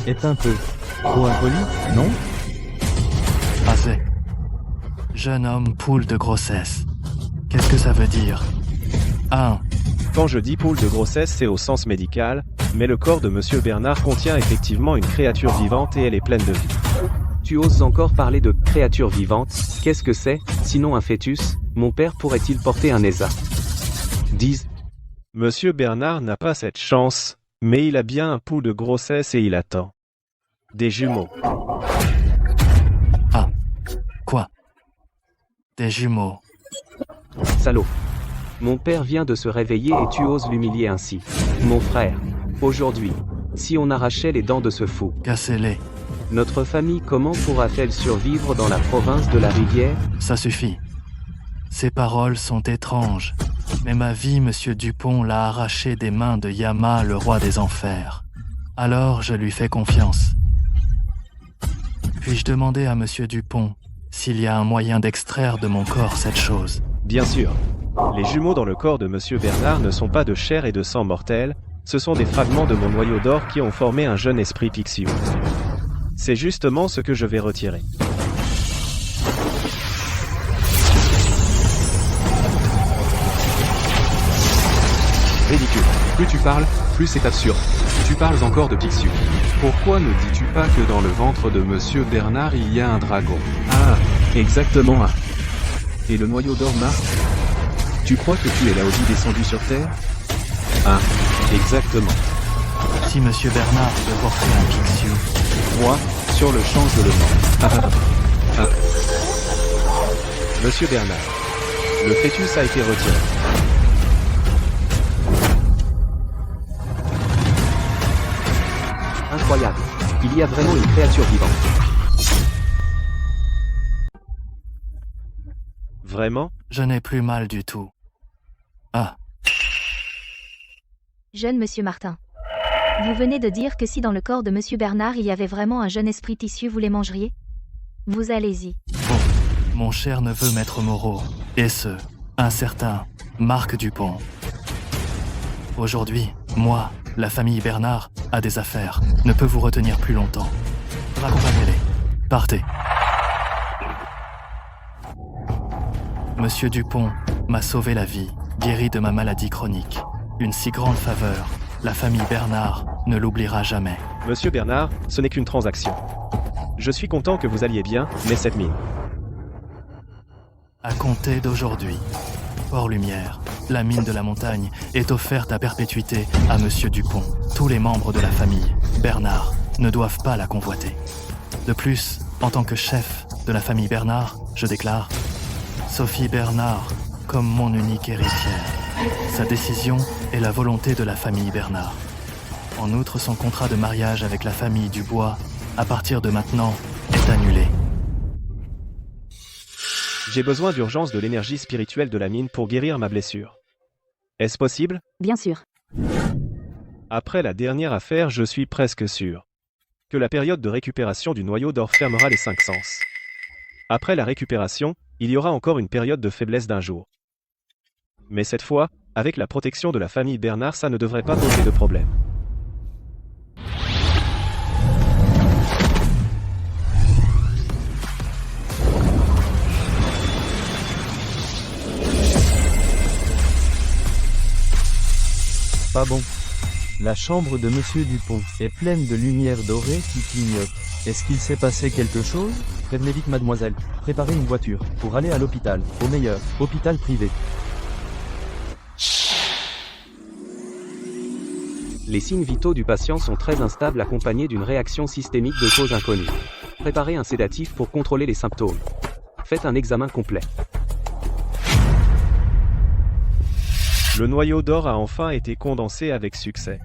est un peu, trop impoli, non? Assez. Jeune homme poule de grossesse. Qu'est-ce que ça veut dire? Quand je dis pool de grossesse, c'est au sens médical, mais le corps de Monsieur Bernard contient effectivement une créature vivante et elle est pleine de vie. Tu oses encore parler de créature vivante? Qu'est-ce que c'est, sinon un fœtus? Mon père pourrait-il porter un ESA? Dis. Monsieur Bernard n'a pas cette chance, mais il a bien un pool de grossesse et il attend des jumeaux. Quoi? Des jumeaux. Salaud. Mon père vient de se réveiller et tu oses l'humilier ainsi. Mon frère. Aujourd'hui. Si on arrachait les dents de ce fou. Cassez-les. Notre famille, comment pourra-t-elle survivre dans la province de la rivière? Ça suffit. Ces paroles sont étranges. Mais ma vie, Monsieur Dupont l'a arrachée des mains de Yama, le roi des enfers. Alors je lui fais confiance. Puis-je demander à Monsieur Dupont s'il y a un moyen d'extraire de mon corps cette chose? Bien sûr. Les jumeaux dans le corps de Monsieur Bernard ne sont pas de chair et de sang mortels, ce sont des fragments de mon noyau d'or qui ont formé un jeune esprit Pixiou. C'est justement ce que je vais retirer. ridicule. Plus tu parles, plus c'est absurde. Tu parles encore de Pixiu. Pourquoi ne dis-tu pas que dans le ventre de Monsieur Bernard il y a un dragon? Ah, exactement. Ah. Et le noyau d'or marque? Tu crois que tu es là aussi descendu sur Terre? Ah, exactement. Si Monsieur Bernard veut porter un Pixiu, Moi, sur le champ, je le mens. Monsieur Bernard, le fœtus a été retiré. Incroyable. Il y a vraiment une créature vivante. Vraiment? je n'ai plus mal du tout. Ah, Jeune monsieur Martin. Vous venez de dire que si dans le corps de monsieur Bernard il y avait vraiment un jeune esprit tissu, vous les mangeriez? Vous allez-y. bon, mon cher neveu maître Moreau, et un certain Marc Dupont. Aujourd'hui, moi, la famille Bernard, a des affaires, ne peut vous retenir plus longtemps. Raccompagnez-les. Partez. Monsieur Dupont m'a sauvé la vie, guéri de ma maladie chronique. Une si grande faveur, la famille Bernard ne l'oubliera jamais. Monsieur Bernard, ce n'est qu'une transaction. Je suis content que vous alliez bien, mais cette mine. À compter d'aujourd'hui, Port-Lumière, la mine de la montagne, est offerte à perpétuité à Monsieur Dupont. Tous les membres de la famille Bernard ne doivent pas la convoiter. De plus, en tant que chef de la famille Bernard, je déclare Sophie Bernard comme mon unique héritière. Sa décision est la volonté de la famille Bernard. En outre, son contrat de mariage avec la famille Dubois, à partir de maintenant, est annulé. J'ai besoin d'urgence de l'énergie spirituelle de la mine pour guérir ma blessure. Est-ce possible? Bien sûr. Après la dernière affaire, je suis presque sûr que la période de récupération du noyau d'or fermera les 5 sens. Après la récupération, il y aura encore une période de faiblesse d'1 jour. Mais cette fois, avec la protection de la famille Bernard, ça ne devrait pas poser de problème. Pas bon. La chambre de Monsieur Dupont est pleine de lumière dorée qui clignote. Est-ce qu'il s'est passé quelque chose? Prévenez vite mademoiselle. Préparez une voiture pour aller à l'hôpital, au meilleur, hôpital privé. Les signes vitaux du patient sont très instables accompagnés d'une réaction systémique de cause inconnue. Préparez un sédatif pour contrôler les symptômes. Faites un examen complet. Le noyau d'or a enfin été condensé avec succès.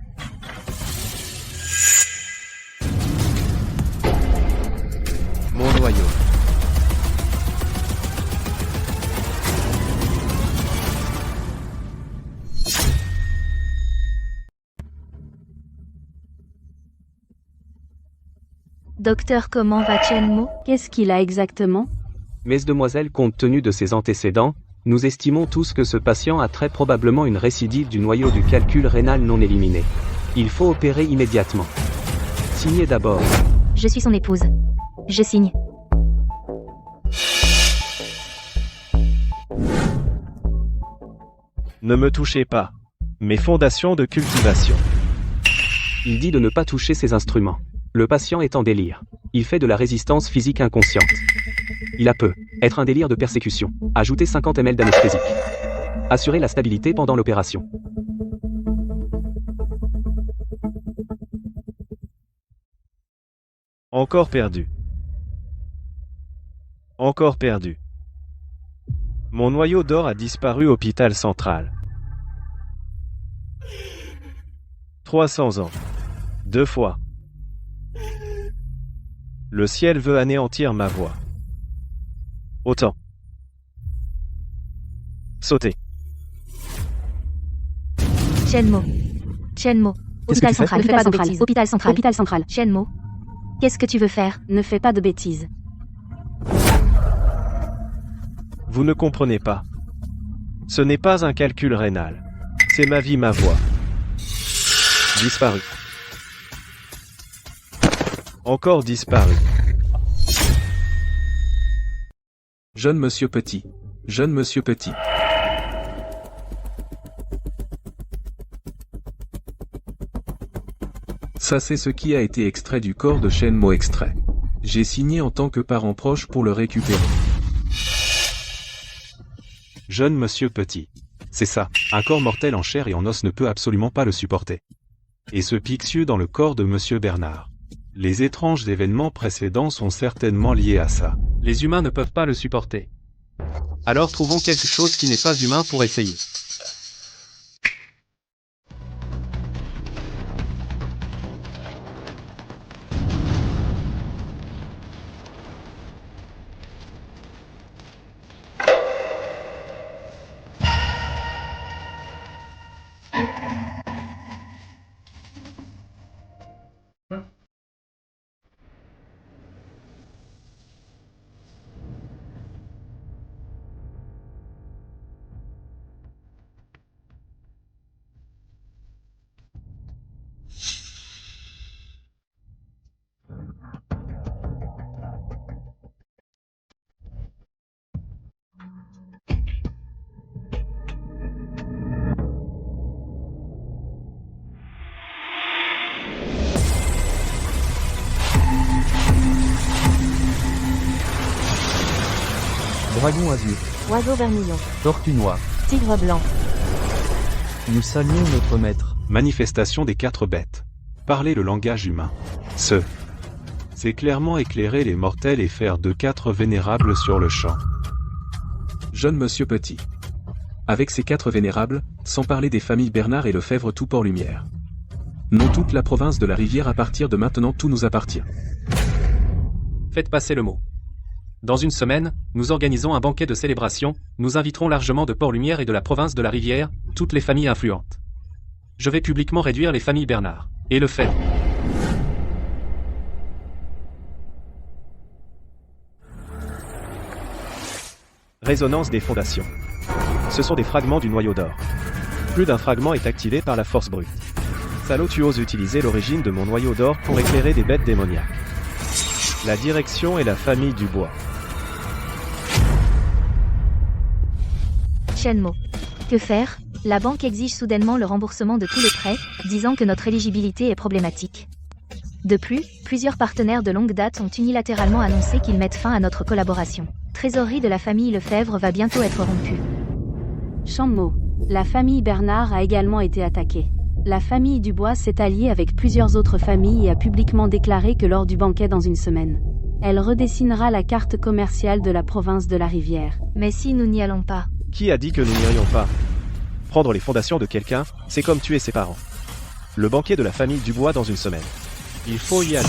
Mon noyau. Docteur, comment va Chenmo? Qu'est-ce qu'il a exactement? Mesdemoiselles, compte tenu de ses antécédents, nous estimons tous que ce patient a très probablement une récidive du noyau du calcul rénal non éliminé. Il faut opérer immédiatement. Signez d'abord. Je suis son épouse. Je signe. Ne me touchez pas. Mes fondations de cultivation. Il dit de ne pas toucher ses instruments. Le patient est en délire. Il fait de la résistance physique inconsciente. Il peut être un délire de persécution. Ajoutez 50 ml d'anesthésique. Assurez la stabilité pendant l'opération. Encore perdu. Encore perdu. Mon noyau d'or a disparu, hôpital central. 300 ans. 2 fois. Le ciel veut anéantir ma voix. Autant. Sauter. Chenmo. Chenmo. Qu'est-ce que Hôpital tu fais? central. Ne fais pas de Hôpital bêtises. Hôpital central. Hôpital central. Chenmo. Qu'est-ce que tu veux faire? Ne fais pas de bêtises. Vous ne comprenez pas. Ce n'est pas un calcul rénal. C'est ma vie, ma voix. Disparu. Encore disparu. Jeune monsieur Petit. Jeune monsieur Petit. Ça c'est ce qui a été extrait du corps de Shenmue extrait. J'ai signé en tant que parent proche pour le récupérer. Jeune monsieur Petit. C'est ça, un corps mortel en chair et en os ne peut absolument pas le supporter. Et ce Pixieux dans le corps de monsieur Bernard. Les étranges événements précédents sont certainement liés à ça. Les humains ne peuvent pas le supporter. Alors trouvons quelque chose qui n'est pas humain pour essayer. Dragon azur, Oiseau vermillon. tortue noire. Tigre blanc. Nous saluons notre maître. Manifestation des 4 bêtes. Parler le langage humain. C'est clairement éclairer les mortels et faire de 4 vénérables sur le champ. Jeune monsieur Petit. Avec ces 4 vénérables, sans parler des familles Bernard et Lefebvre tout Port-Lumière. Non, toute la province de la Rivière, à partir de maintenant tout nous appartient. Faites passer le mot. Dans une semaine, nous organisons un banquet de célébration, nous inviterons largement de Port-Lumière et de la province de la Rivière, toutes les familles influentes. Je vais publiquement réduire les familles Bernard et Lefebvre. Résonance des fondations. Ce sont des fragments du noyau d'or. Plus d'un fragment est activé par la force brute. Salaud, tu oses utiliser l'origine de mon noyau d'or pour éclairer des bêtes démoniaques. La direction est la famille du bois. Shenmue. Que faire? La banque exige soudainement le remboursement de tous les prêts, disant que notre éligibilité est problématique. De plus, plusieurs partenaires de longue date ont unilatéralement annoncé qu'ils mettent fin à notre collaboration. Trésorerie de la famille Lefebvre va bientôt être rompue. Shenmue. La famille Bernard a également été attaquée. La famille Dubois s'est alliée avec plusieurs autres familles et a publiquement déclaré que lors du banquet dans une semaine, elle redessinera la carte commerciale de la province de la Rivière. Mais si nous n'y allons pas? Qui a dit que nous n'irions pas? Prendre les fondations de quelqu'un, c'est comme tuer ses parents. Le banquet de la famille Dubois dans une semaine. Il faut y aller.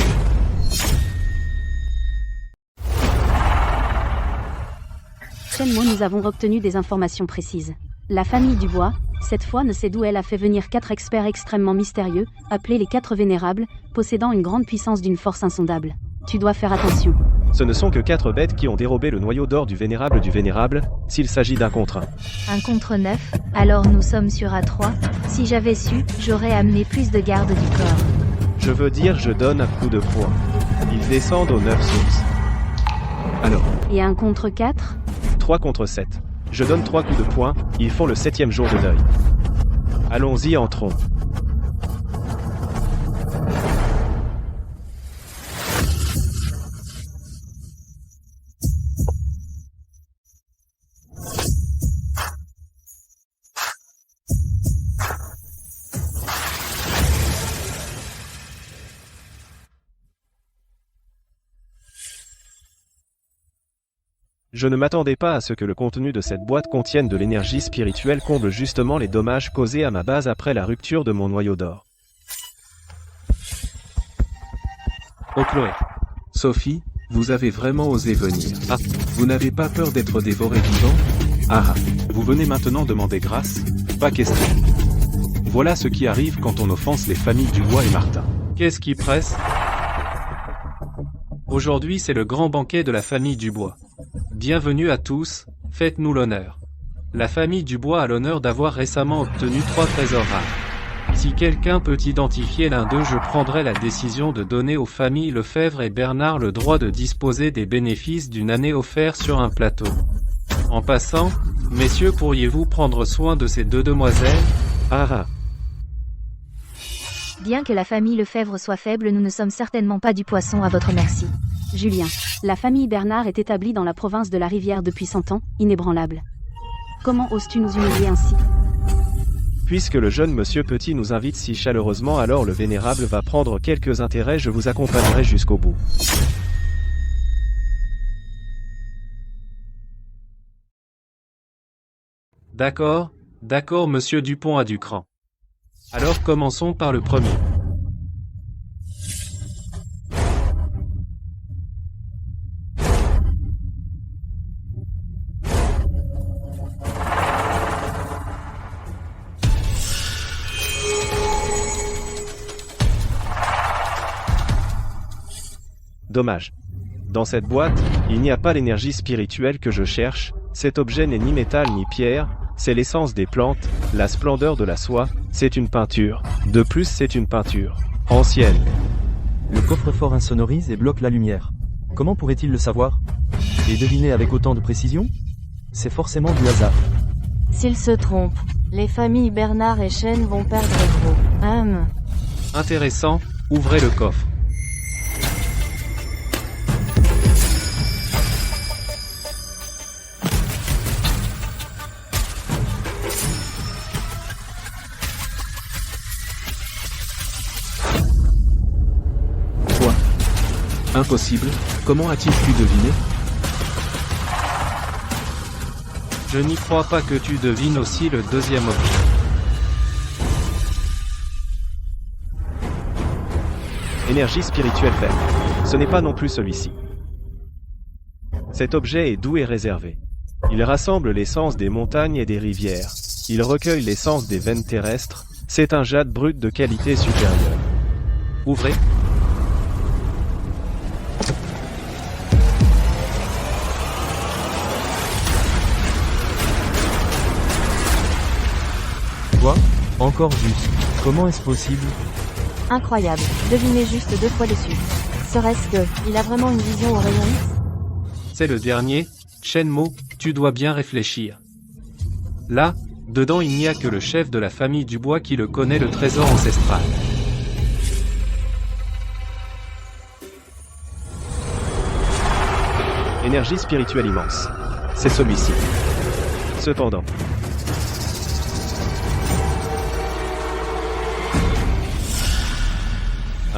Shenmue, nous avons obtenu des informations précises. La famille Dubois, cette fois, ne sait d'où elle a fait venir 4 experts extrêmement mystérieux, appelés les 4 Vénérables, possédant une grande puissance d'une force insondable. Tu dois faire attention. Ce ne sont que 4 bêtes qui ont dérobé le noyau d'or du Vénérable, s'il s'agit d'un contre 1. Un contre 9, alors nous sommes sur A3. Si j'avais su, j'aurais amené plus de gardes du corps. Je veux dire, je donne un coup de poing. Ils descendent aux 9 sources. Alors, Et un contre 4? 3 contre 7. Je donne 3 coups de poing, ils font le 7e jour de deuil. Allons-y, entrons. Je ne m'attendais pas à ce que le contenu de cette boîte contienne de l'énergie spirituelle comble justement les dommages causés à ma base après la rupture de mon noyau d'or. Oh Chloé. Sophie, vous avez vraiment osé venir. Ah, vous n'avez pas peur d'être dévoré vivant? Ah, Vous venez maintenant demander grâce? Pas question. Voilà ce qui arrive quand on offense les familles Dubois et Martin. Qu'est-ce qui presse? Aujourd'hui, c'est le grand banquet de la famille Dubois. Bienvenue à tous, faites-nous l'honneur. La famille Dubois a l'honneur d'avoir récemment obtenu 3 trésors rares. Si quelqu'un peut identifier l'un d'eux, je prendrai la décision de donner aux familles Lefebvre et Bernard le droit de disposer des bénéfices d'une année offerte sur un plateau. En passant, messieurs, pourriez-vous prendre soin de ces 2 demoiselles? Ah ah. Bien que la famille Lefebvre soit faible, nous ne sommes certainement pas du poisson à votre merci. Julien, la famille Bernard est établie dans la province de la Rivière depuis 100 ans, inébranlable. Comment oses-tu nous humilier ainsi? Puisque le jeune monsieur Petit nous invite si chaleureusement, alors le vénérable va prendre quelques intérêts, je vous accompagnerai jusqu'au bout. D'accord, monsieur Dupont à Ducran. Alors commençons par le premier. Dommage. Dans cette boîte, il n'y a pas l'énergie spirituelle que je cherche, cet objet n'est ni métal ni pierre, c'est l'essence des plantes, la splendeur de la soie, c'est une peinture. De plus, c'est une peinture ancienne. Le coffre-fort insonorise et bloque la lumière. Comment pourrait-il le savoir? Et deviner avec autant de précision? C'est forcément du hasard. S'il se trompe, les familles Bernard et Chêne vont perdre gros. Intéressant, ouvrez le coffre. Impossible, comment a-t-il pu deviner? Je n'y crois pas que tu devines aussi le deuxième objet. Énergie spirituelle faible. Ce n'est pas non plus celui-ci. Cet objet est doux et réservé. Il rassemble l'essence des montagnes et des rivières. Il recueille l'essence des veines terrestres. C'est un jade brut de qualité supérieure. Ouvrez. Quoi? Encore juste. Comment est-ce possible? Incroyable. Devinez juste 2 fois dessus. Serait-ce que, il a vraiment une vision au rayon X? C'est le dernier. Shenmo, tu dois bien réfléchir. Là, dedans il n'y a que le chef de la famille Dubois qui le connaît, le trésor ancestral. Énergie spirituelle immense. C'est celui-ci. Cependant,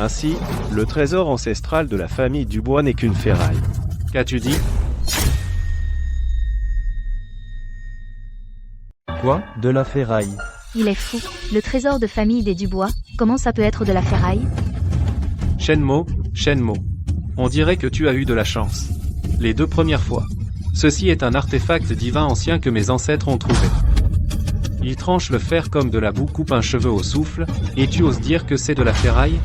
ainsi, le trésor ancestral de la famille Dubois n'est qu'une ferraille. Qu'as-tu dit? Quoi? De la ferraille? Il est fou. Le trésor de famille des Dubois, comment ça peut être de la ferraille? Shenmo, on dirait que tu as eu de la chance. Les 2 premières fois. Ceci est un artefact divin ancien que mes ancêtres ont trouvé. Il tranche le fer comme de la boue, coupe un cheveu au souffle, et tu oses dire que c'est de la ferraille?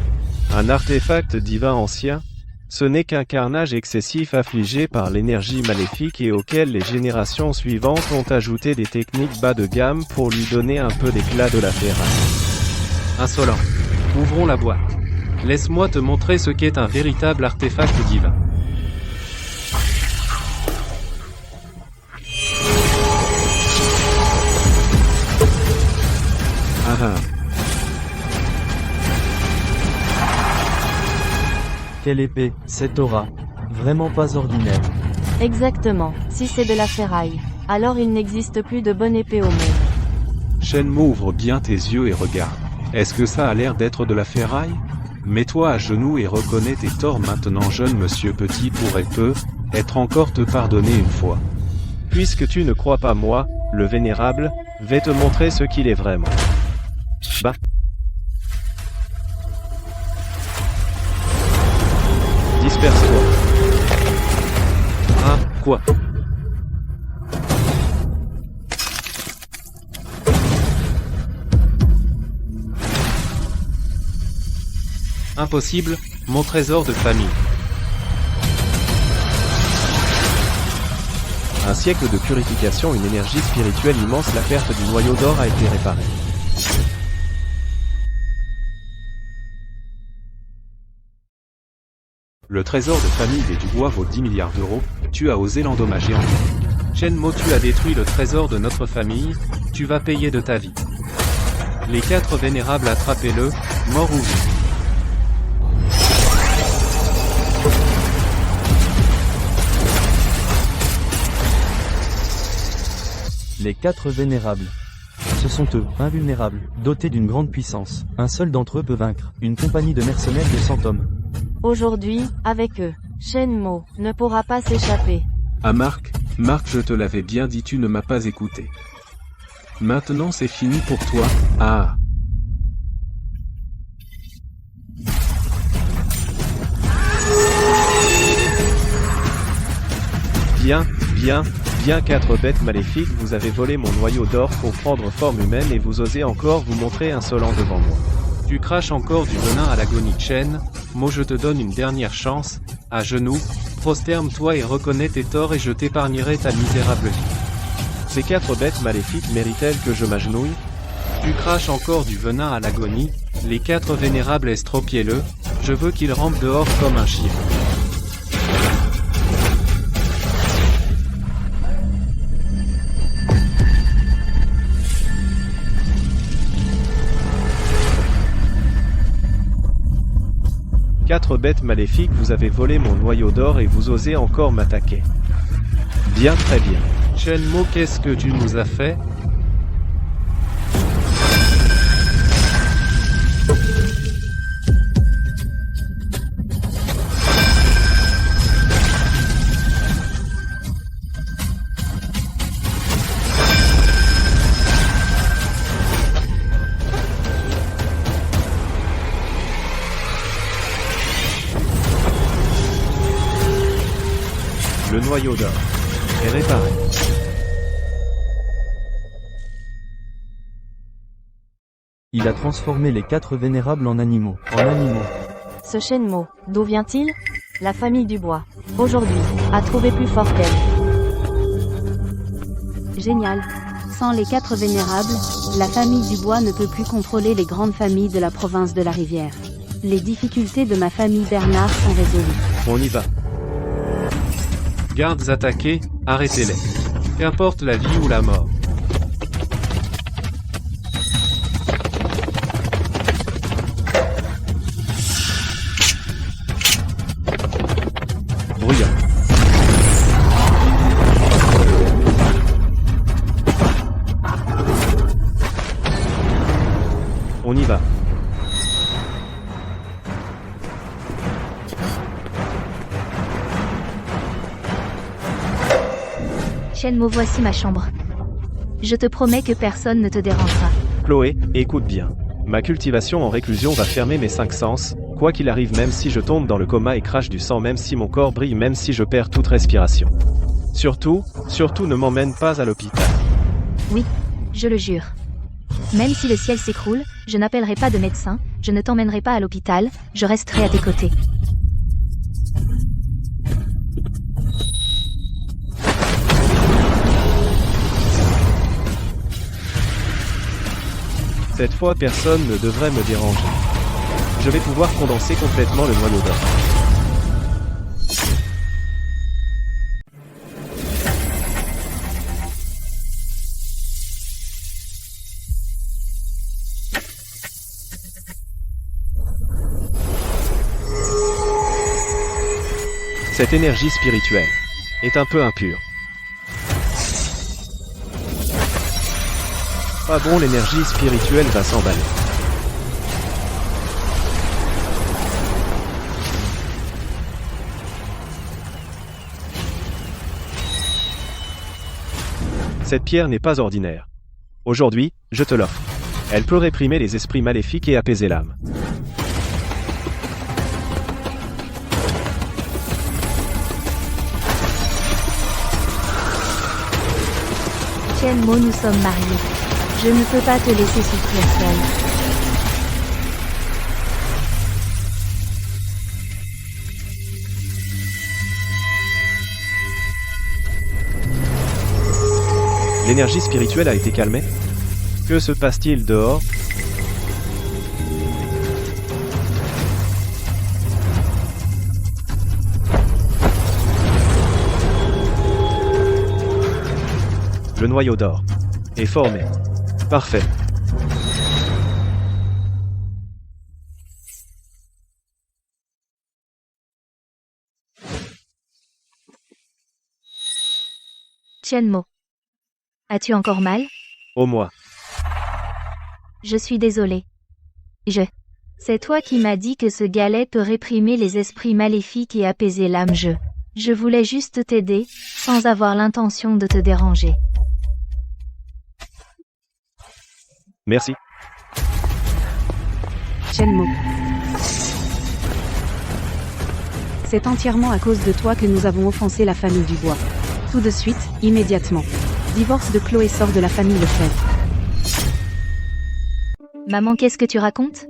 Un artefact divin ancien? Ce n'est qu'un carnage excessif affligé par l'énergie maléfique et auquel les générations suivantes ont ajouté des techniques bas de gamme pour lui donner un peu d'éclat de la ferraille. Insolent. Ouvrons la boîte. Laisse-moi te montrer ce qu'est un véritable artefact divin. Ah. Quelle épée, cette aura. Vraiment pas ordinaire. Exactement. Si c'est de la ferraille, alors il n'existe plus de bonne épée au monde. Shenmo, ouvre bien tes yeux et regarde. Est-ce que ça a l'air d'être de la ferraille? Mets-toi à genoux et reconnais tes torts maintenant, jeune monsieur Petit pourrait être encore te pardonner une fois. Puisque tu ne crois pas moi, le vénérable, vais te montrer ce qu'il est vraiment. Bah. Disperse-toi. Ah, quoi? Impossible, mon trésor de famille. Un siècle de purification, une énergie spirituelle immense, la perte du noyau d'or a été réparée. Le trésor de famille des Dubois vaut 10 milliards d'euros, tu as osé l'endommager en Shenmo, tu as détruit le trésor de notre famille, tu vas payer de ta vie. Les 4 vénérables attrapez-le, mort ou vif. Les 4 vénérables. Ce sont eux, invulnérables, dotés d'une grande puissance. Un seul d'entre eux peut vaincre une compagnie de mercenaires de 100 hommes. Aujourd'hui, avec eux, Shenmue ne pourra pas s'échapper. Ah Marc, je te l'avais bien dit, tu ne m'as pas écouté. Maintenant c'est fini pour toi, ah. Bien 4 bêtes maléfiques, vous avez volé mon noyau d'or pour prendre forme humaine et vous osez encore vous montrer insolent devant moi. Tu craches encore du venin à l'agonie Chen, moi je te donne une dernière chance, à genoux, prosterne-toi et reconnais tes torts et je t'épargnerai ta misérable vie. Ces 4 bêtes maléfiques méritent-elles que je m'agenouille? Tu craches encore du venin à l'agonie, les 4 vénérables estropiez-le, je veux qu'il rampe dehors comme un chien. Quatre bêtes maléfiques, vous avez volé mon noyau d'or et vous osez encore m'attaquer. Bien, très bien. Shenmue, qu'est-ce que tu nous as fait? Le noyau d'or est réparé. Il a transformé les 4 vénérables en animaux. Ce Shenmue, d'où vient-il? La famille du bois. Aujourd'hui, a trouvé plus fort qu'elle. Génial. Sans les 4 vénérables, la famille du bois ne peut plus contrôler les grandes familles de la province de la rivière. Les difficultés de ma famille Bernard sont résolues. On y va. Gardes attaqués, arrêtez-les. Qu'importe la vie ou la mort. Bruyant. On y va. Shenmue, voici ma chambre. Je te promets que personne ne te dérangera. Chloé, écoute bien. Ma cultivation en réclusion va fermer mes 5 sens, quoi qu'il arrive, même si je tombe dans le coma et crache du sang, même si mon corps brille, même si je perds toute respiration. Surtout ne m'emmène pas à l'hôpital. Oui, je le jure. Même si le ciel s'écroule, je n'appellerai pas de médecin, je ne t'emmènerai pas à l'hôpital, je resterai à tes côtés. Cette fois, personne ne devrait me déranger. Je vais pouvoir condenser complètement le noyau d'or. Cette énergie spirituelle est un peu impure. Pas bon, l'énergie spirituelle va s'emballer. Cette pierre n'est pas ordinaire. Aujourd'hui, je te l'offre. Elle peut réprimer les esprits maléfiques et apaiser l'âme. Shenmue, nous sommes mariés. Je ne peux pas te laisser souffrir seul. L'énergie spirituelle a été calmée? Que se passe-t-il dehors? Le noyau d'or est formé. Parfait. Shenmo. As-tu encore mal? Au moi. Je suis désolé. C'est toi qui m'as dit que ce galet peut réprimer les esprits maléfiques et apaiser l'âme. Je voulais juste t'aider, sans avoir l'intention de te déranger. Merci. Shenmo. C'est entièrement à cause de toi que nous avons offensé la famille du bois. Tout de suite, immédiatement. Divorce de Chloé sort de la famille Lefebvre. Maman, qu'est-ce que tu racontes?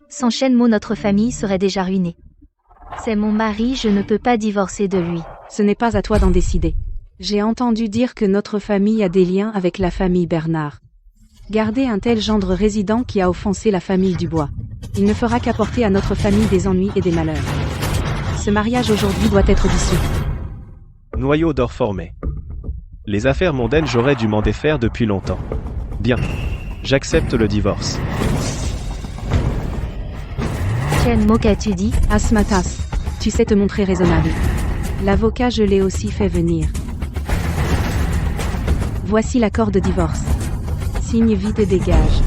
Sans Shenmo, notre famille serait déjà ruinée. C'est mon mari, je ne peux pas divorcer de lui. Ce n'est pas à toi d'en décider. J'ai entendu dire que notre famille a des liens avec la famille Bernard. Garder un tel gendre résident qui a offensé la famille du bois. Il ne fera qu'apporter à notre famille des ennuis et des malheurs. Ce mariage aujourd'hui doit être dissous. Noyau d'or formé. Les affaires mondaines, j'aurais dû m'en défaire depuis longtemps. Bien. J'accepte le divorce. Shenmo, qu'as-tu dit? Asmatas, tu sais te montrer raisonnable. L'avocat, je l'ai aussi fait venir. Voici l'accord de divorce. Signe vite et dégage.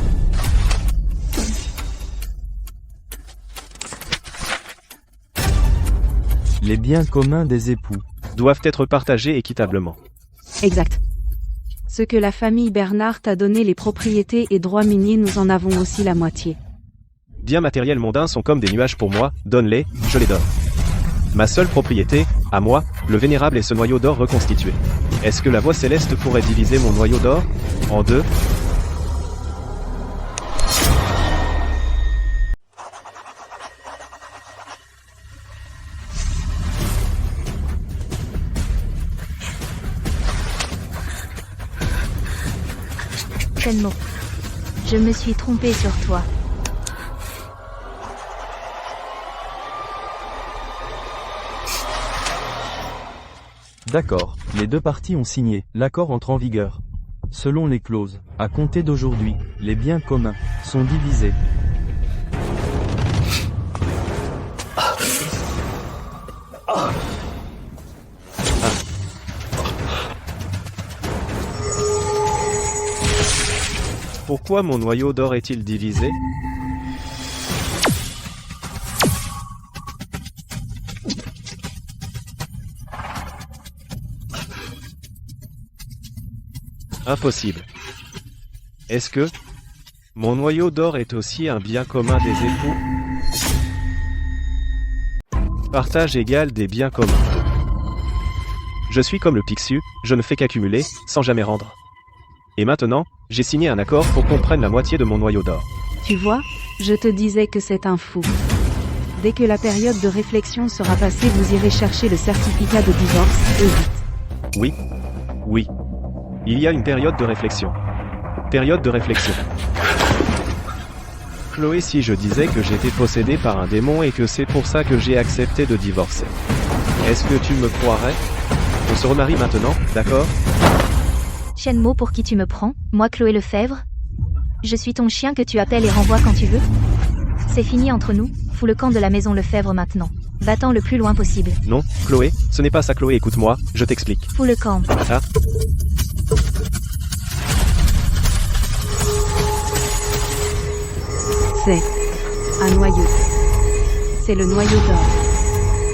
Les biens communs des époux doivent être partagés équitablement. Exact. Ce que la famille Bernard t'a donné, les propriétés et droits miniers, nous en avons aussi la moitié. Biens matériels mondains sont comme des nuages pour moi, donne-les, je les donne. Ma seule propriété, à moi, le vénérable est ce noyau d'or reconstitué. Est-ce que la voix céleste pourrait diviser mon noyau d'or en deux? Shenmo. Je me suis trompée sur toi. D'accord, les deux parties ont signé, l'accord entre en vigueur. Selon les clauses, à compter d'aujourd'hui, les biens communs sont divisés. Pourquoi mon noyau d'or est-il divisé? Impossible. Est-ce que mon noyau d'or est aussi un bien commun des époux? Partage égal des biens communs. Je suis comme le Pixiu, je ne fais qu'accumuler, sans jamais rendre. Et maintenant, j'ai signé un accord pour qu'on prenne la moitié de mon noyau d'or. Tu vois, je te disais que c'est un fou. Dès que la période de réflexion sera passée, vous irez chercher le certificat de divorce, et vite. Oui. Oui. Il y a une période de réflexion. Période de réflexion. Chloé, si je disais que j'étais possédé par un démon et que c'est pour ça que j'ai accepté de divorcer, est-ce que tu me croirais? On se remarie maintenant, d'accord? Shenmo, pour qui tu me prends? Moi, Chloé Lefebvre? Je suis ton chien que tu appelles et renvoies quand tu veux? C'est fini entre nous, fous le camp de la maison Lefebvre maintenant. Va-t'en le plus loin possible. Non, Chloé, ce n'est pas ça Chloé, écoute-moi, je t'explique. Fous le camp. Ah. C'est un noyau. C'est le noyau d'or.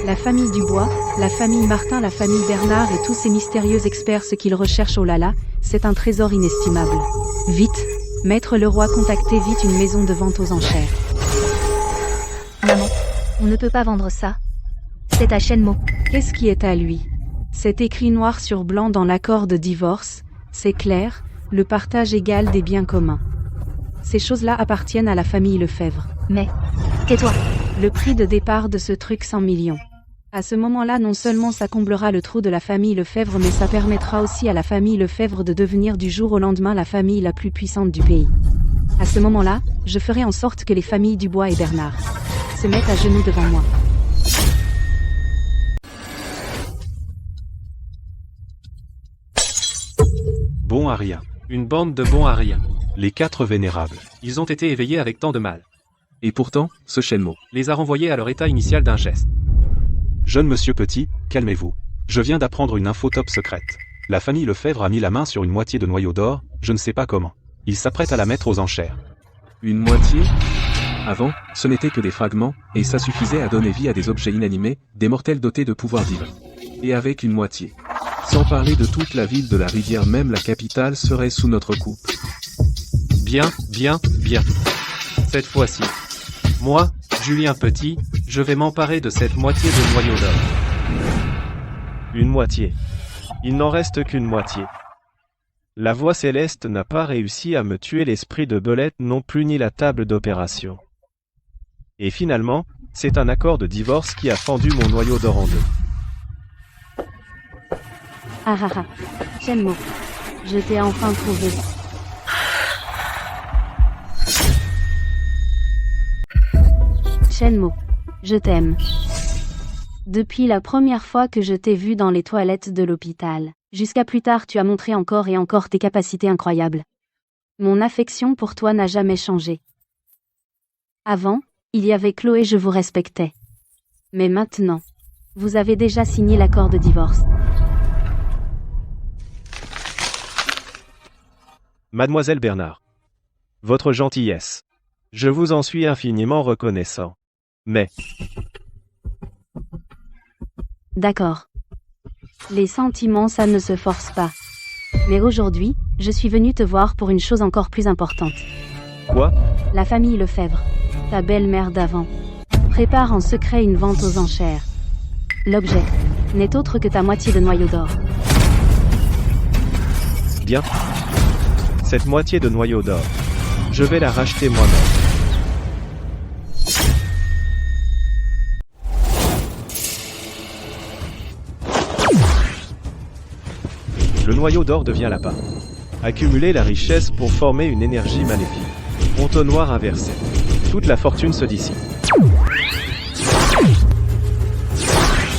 La famille Dubois, la famille Martin, la famille Bernard et tous ces mystérieux experts, ce qu'ils recherchent, oh là là, c'est un trésor inestimable. Vite, Maître Leroy, contactez vite une maison de vente aux enchères. Maman, on ne peut pas vendre ça. C'est à Shenmo. Qu'est-ce qui est à lui? C'est écrit noir sur blanc dans l'accord de divorce, c'est clair, le partage égal des biens communs. Ces choses-là appartiennent à la famille Lefebvre. Mais, tais-toi. Le prix de départ de ce truc, 100 millions. À ce moment-là, non seulement ça comblera le trou de la famille Lefebvre, mais ça permettra aussi à la famille Lefebvre de devenir du jour au lendemain la famille la plus puissante du pays. À ce moment-là, je ferai en sorte que les familles Dubois et Bernard se mettent à genoux devant moi. Bon à rien. Une bande de bons à rien. Les 4 vénérables. Ils ont été éveillés avec tant de mal. Et pourtant, ce Shenmo Les a renvoyés à leur état initial d'un geste. Jeune monsieur Petit, calmez-vous. Je viens d'apprendre une info top secrète. La famille Lefebvre a mis la main sur une moitié de noyau d'or, je ne sais pas comment. Il s'apprête à la mettre aux enchères. Une moitié? Avant, ce n'était que des fragments, et ça suffisait à donner vie à des objets inanimés, des mortels dotés de pouvoirs divins. Et avec une moitié. Sans parler de toute la ville de la rivière, même la capitale serait sous notre coupe. Bien, bien, bien. Cette fois-ci. Moi, Julien Petit, je vais m'emparer de cette moitié de noyau d'or. Une moitié. Il n'en reste qu'une moitié. La voix céleste n'a pas réussi à me tuer l'esprit de Belette non plus ni la table d'opération. Et finalement, c'est un accord de divorce qui a fendu mon noyau d'or en deux. Ah ah ah. Shenmue. Je t'ai enfin trouvé. Shenmue. Je t'aime. Depuis la première fois que je t'ai vu dans les toilettes de l'hôpital, jusqu'à plus tard tu as montré encore et encore tes capacités incroyables. Mon affection pour toi n'a jamais changé. Avant, il y avait Chloé, je vous respectais. Mais maintenant, vous avez déjà signé l'accord de divorce. Mademoiselle Bernard. Votre gentillesse. Je vous en suis infiniment reconnaissant. Mais... D'accord. Les sentiments, ça ne se force pas. Mais aujourd'hui, je suis venue te voir pour une chose encore plus importante. Quoi? La famille Lefebvre, ta belle-mère d'avant, prépare en secret une vente aux enchères. L'objet n'est autre que ta moitié de noyau d'or. Bien. Cette moitié de noyau d'or, je vais la racheter moi-même. Le noyau d'or devient l'appât. Accumuler la richesse pour former une énergie maléfique. Entonnoir inversé. Toute la fortune se dissipe.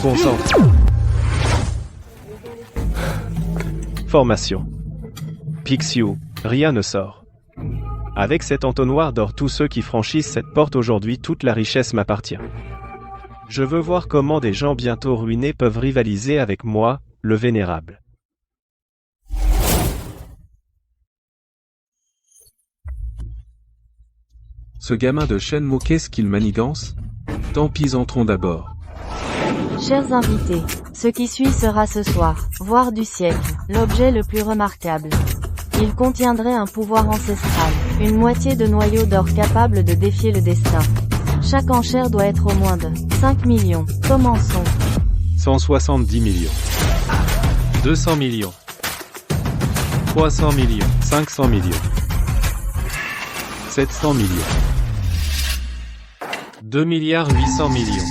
Concentre. Formation. Pixiu, rien ne sort. Avec cet entonnoir d'or, tous ceux qui franchissent cette porte aujourd'hui, toute la richesse m'appartient. Je veux voir comment des gens bientôt ruinés peuvent rivaliser avec moi, le vénérable. Ce gamin de Shenmue, qu'est-ce qu'il manigance? Tant pis, entrons d'abord. Chers invités, ce qui suit sera ce soir, voire du siècle, l'objet le plus remarquable. Il contiendrait un pouvoir ancestral, une moitié de noyau d'or capable de défier le destin. Chaque enchère doit être au moins de 5 millions. Commençons. 170 millions. 200 millions. 300 millions. 500 millions. 700 millions. 2 milliards 800 millions.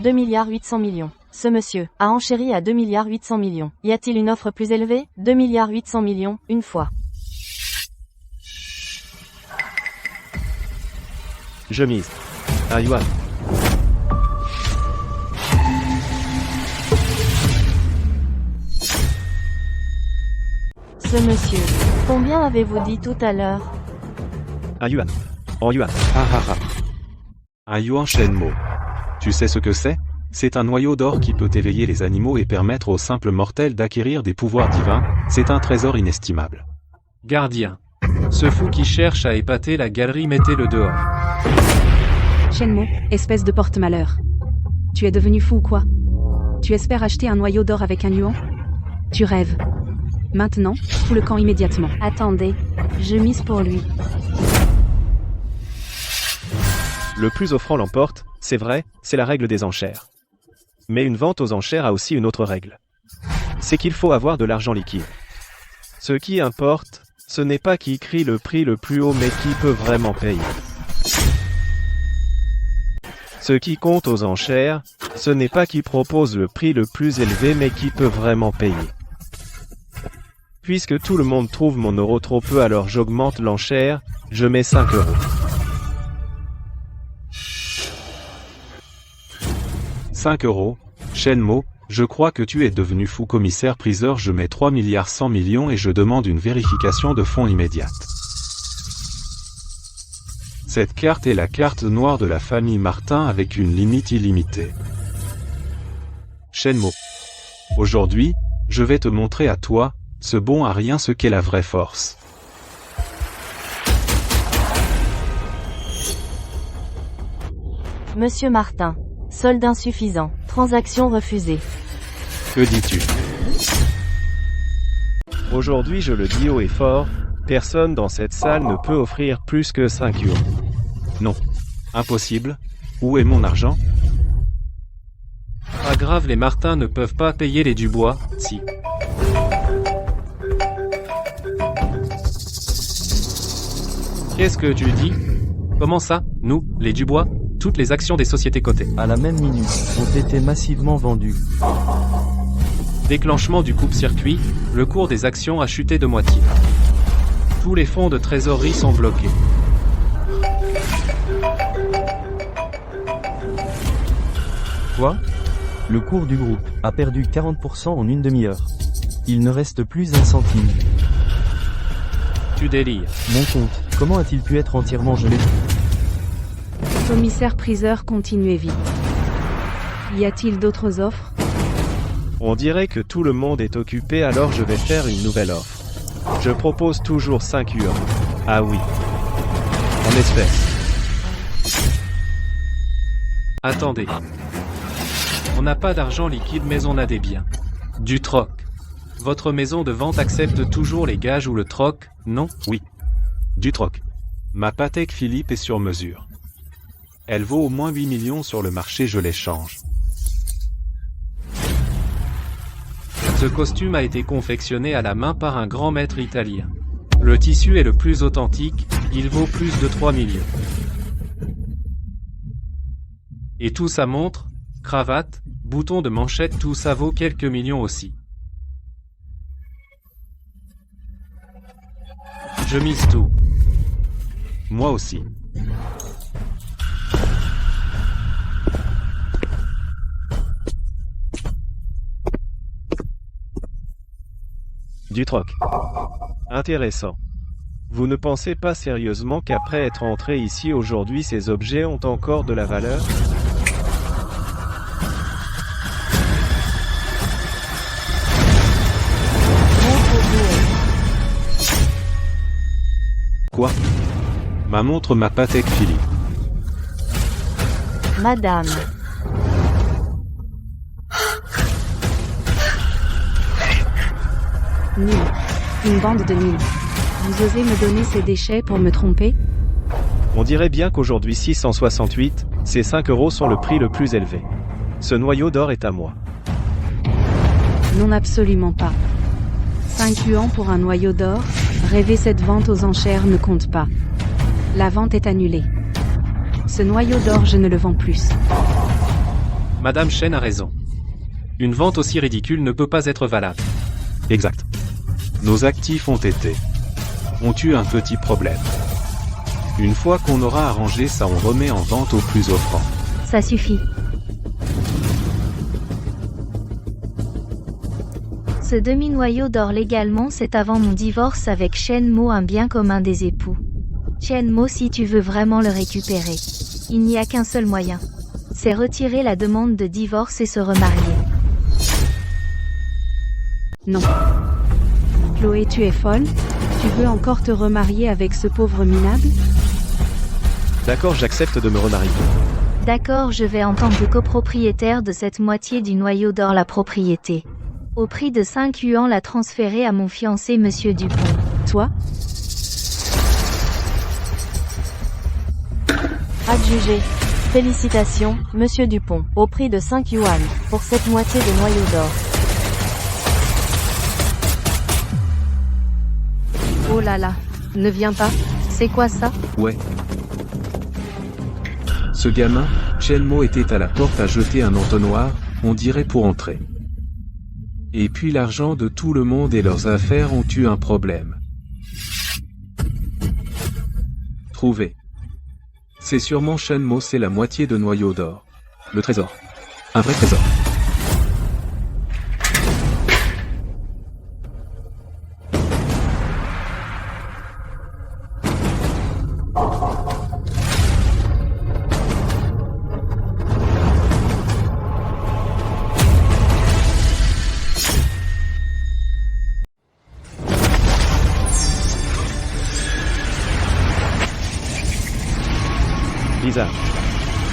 « 2 milliards 800 millions. Ce monsieur a enchéri à 2 milliards 800 millions. Y a-t-il une offre plus élevée? 2 milliards 800 millions, une fois. Je mise. Un yuan. Ce monsieur, combien avez-vous dit tout à l'heure? Un yuan. En yuan. Ah ah ah. Un yuan Shenmue. Tu sais ce que c'est? C'est un noyau d'or qui peut éveiller les animaux et permettre aux simples mortels d'acquérir des pouvoirs divins, c'est un trésor inestimable. Gardien. Ce fou qui cherche à épater la galerie, mettez-le dehors. Shenmue, espèce de porte-malheur. Tu es devenu fou ou quoi? Tu espères acheter un noyau d'or avec un yuan? Tu rêves. Maintenant, fous le camp immédiatement. Attendez, je mise pour lui. Le plus offrant l'emporte, c'est vrai, c'est la règle des enchères. Mais une vente aux enchères a aussi une autre règle. C'est qu'il faut avoir de l'argent liquide. Ce qui importe, ce n'est pas qui crie le prix le plus haut mais qui peut vraiment payer. Ce qui compte aux enchères, ce n'est pas qui propose le prix le plus élevé mais qui peut vraiment payer. Puisque tout le monde trouve mon euro trop peu, alors j'augmente l'enchère, je mets 5 €. « 5 €, Shenmue, je crois que tu es devenu fou commissaire-priseur, je mets 3 milliards 100 millions et je demande une vérification de fonds immédiate. Cette carte est la carte noire de la famille Martin avec une limite illimitée. Shenmue. Aujourd'hui, je vais te montrer à toi, ce bon à rien ce qu'est la vraie force. Monsieur Martin. Solde insuffisant. Transaction refusée. Que dis-tu? Aujourd'hui je le dis haut et fort, personne dans cette salle ne peut offrir plus que 5 euros. Non. Impossible. Où est mon argent? Pas grave, les Martins ne peuvent pas payer les Dubois, si. Qu'est-ce que tu dis? Comment ça? Nous, les Dubois? Toutes les actions des sociétés cotées. À la même minute, ont été massivement vendues. Déclenchement du coupe-circuit, le cours des actions a chuté de moitié. Tous les fonds de trésorerie sont bloqués. Quoi? Le cours du groupe a perdu 40% en une demi-heure. Il ne reste plus un centime. Tu délires. Mon compte, comment a-t-il pu être entièrement gelé? Commissaire-priseur, continuez vite. Y a-t-il d'autres offres? On dirait que tout le monde est occupé, alors je vais faire une nouvelle offre. Je propose toujours 5 euros. Ah oui. En espèces. Attendez. On n'a pas d'argent liquide mais on a des biens. Du troc. Votre maison de vente accepte toujours les gages ou le troc, non? Oui. Du troc. Ma Patek Philippe est sur mesure. Elle vaut au moins 8 millions sur le marché, je l'échange. Ce costume a été confectionné à la main par un grand maître italien. Le tissu est le plus authentique, il vaut plus de 3 millions. Et tout ça montre, cravate, bouton de manchette, tout ça vaut quelques millions aussi. Je mise tout. Moi aussi. Du troc. Intéressant. Vous ne pensez pas sérieusement qu'après être entré ici aujourd'hui ces objets ont encore de la valeur? Quoi? Ma montre, ma Patek Philippe. Madame. Nul. Une bande de nuls. Vous osez me donner ces déchets pour me tromper? On dirait bien qu'aujourd'hui 668, ces 5 euros sont le prix le plus élevé. Ce noyau d'or est à moi. Non, absolument pas. 5 yuans pour un noyau d'or, rêver, cette vente aux enchères ne compte pas. La vente est annulée. Ce noyau d'or, je ne le vends plus. Madame Chen a raison. Une vente aussi ridicule ne peut pas être valable. Exact. Nos actifs ont eu un petit problème. Une fois qu'on aura arrangé ça, on remet en vente au plus offrant. Ça suffit. Ce demi-noyau d'or légalement, c'est avant mon divorce avec Shenmue, un bien commun des époux. Shenmue, si tu veux vraiment le récupérer, il n'y a qu'un seul moyen. C'est retirer la demande de divorce et se remarier. Non. Chloé, tu es folle? Tu veux encore te remarier avec ce pauvre minable? D'accord, j'accepte de me remarier. D'accord, je vais en tant que copropriétaire de cette moitié du noyau d'or la propriété. Au prix de 5 yuans la transférer à mon fiancé Monsieur Dupont. Toi? Adjugé. Félicitations, Monsieur Dupont, au prix de 5 yuan, pour cette moitié de noyau d'or. Oh là là. Ne viens pas. C'est quoi ça? Ouais. Ce gamin, Shenmue, était à la porte à jeter un entonnoir, on dirait pour entrer. Et puis l'argent de tout le monde et leurs affaires ont eu un problème. Trouvé. C'est sûrement Shenmue, c'est la moitié de noyau d'or. Le trésor. Un vrai trésor.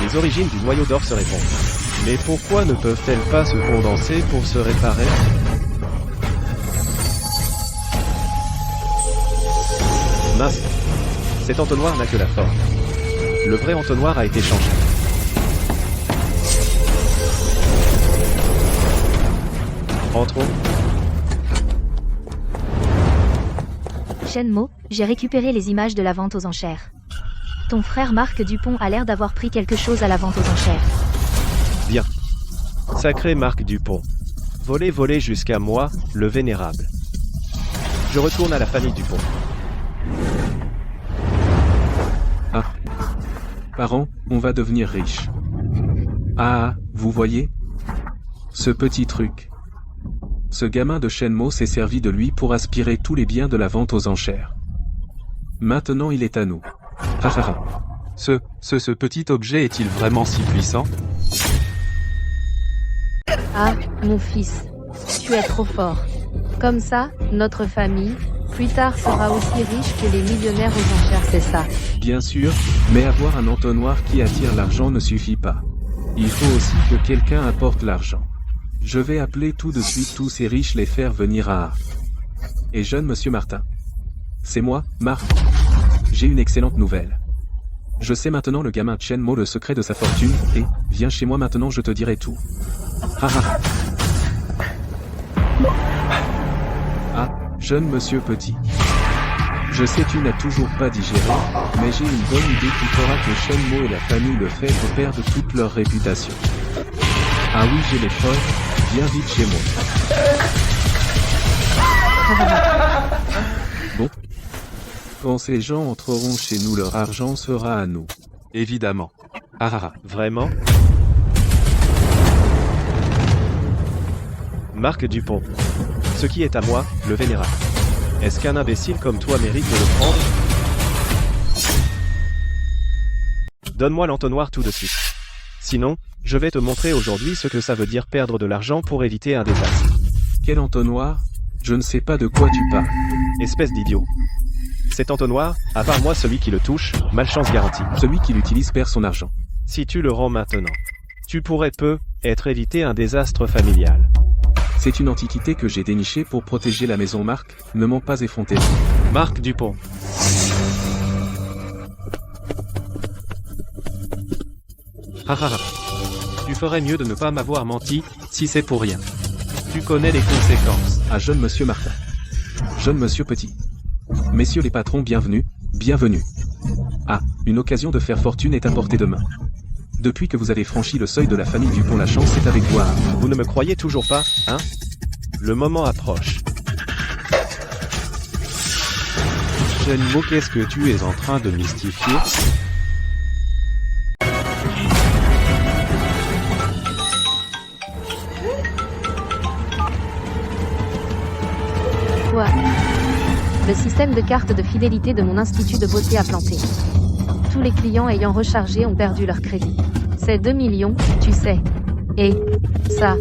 Les origines du noyau d'or se répondent. Mais pourquoi ne peuvent-elles pas se condenser pour se réparer? Mince. Cet entonnoir n'a que la forme. Le vrai entonnoir a été changé. Entrons. Shenmue, j'ai récupéré les images de la vente aux enchères. Ton frère Marc Dupont a l'air d'avoir pris quelque chose à la vente aux enchères. Bien. Sacré Marc Dupont. Volez jusqu'à moi, le vénérable. Je retourne à la famille Dupont. Ah. Parents, on va devenir riche. Ah, vous voyez? Ce petit truc. Ce gamin de Shenmue s'est servi de lui pour aspirer tous les biens de la vente aux enchères. Maintenant il est à nous. Ce petit objet est-il vraiment si puissant? Ah, mon fils, tu es trop fort. Comme ça, notre famille, plus tard sera aussi riche que les millionnaires aux enchères, c'est ça. Bien sûr, mais avoir un entonnoir qui attire l'argent ne suffit pas. Il faut aussi que quelqu'un apporte l'argent. Je vais appeler tout de suite tous ces riches les faire venir à... Et jeune monsieur Martin. C'est moi, Marc. J'ai une excellente nouvelle. Je sais maintenant le gamin Shenmue le secret de sa fortune, et, viens chez moi maintenant je te dirai tout. Ah, jeune monsieur petit. Je sais tu n'as toujours pas digéré, mais j'ai une bonne idée qui fera que Shenmue et la famille Lefebvre perdent toute leur réputation. Ah oui j'ai les preuves, viens vite chez moi. Bon. Quand ces gens entreront chez nous leur argent sera à nous. Évidemment. Vraiment? Marc Dupont. Ce qui est à moi, le vénérable. Est-ce qu'un imbécile comme toi mérite de le prendre? Donne-moi l'entonnoir tout de suite. Sinon, je vais te montrer aujourd'hui ce que ça veut dire perdre de l'argent pour éviter un désastre. Quel entonnoir? Je ne sais pas de quoi tu parles. Espèce d'idiot. Cet entonnoir, à part moi celui qui le touche, malchance garantie. Celui qui l'utilise perd son argent. Si tu le rends maintenant, tu pourrais être éviter un désastre familial. C'est une antiquité que j'ai dénichée pour protéger la maison Marc, ne m'en pas effronter. Marc Dupont. Tu ferais mieux de ne pas m'avoir menti, si c'est pour rien. Tu connais les conséquences. Ah jeune monsieur Martin. Jeune monsieur petit. Messieurs les patrons, bienvenue, bienvenue. Ah, une occasion de faire fortune est à portée de main. Depuis que vous avez franchi le seuil de la famille Dupont, la chance est avec vous. Vous ne me croyez toujours pas, hein? Le moment approche. Shenmue, qu'est-ce que tu es en train de mystifier? Quoi? Le système de carte de fidélité de mon institut de beauté a planté. Tous les clients ayant rechargé ont perdu leur crédit. C'est 2 millions, tu sais. Et ça.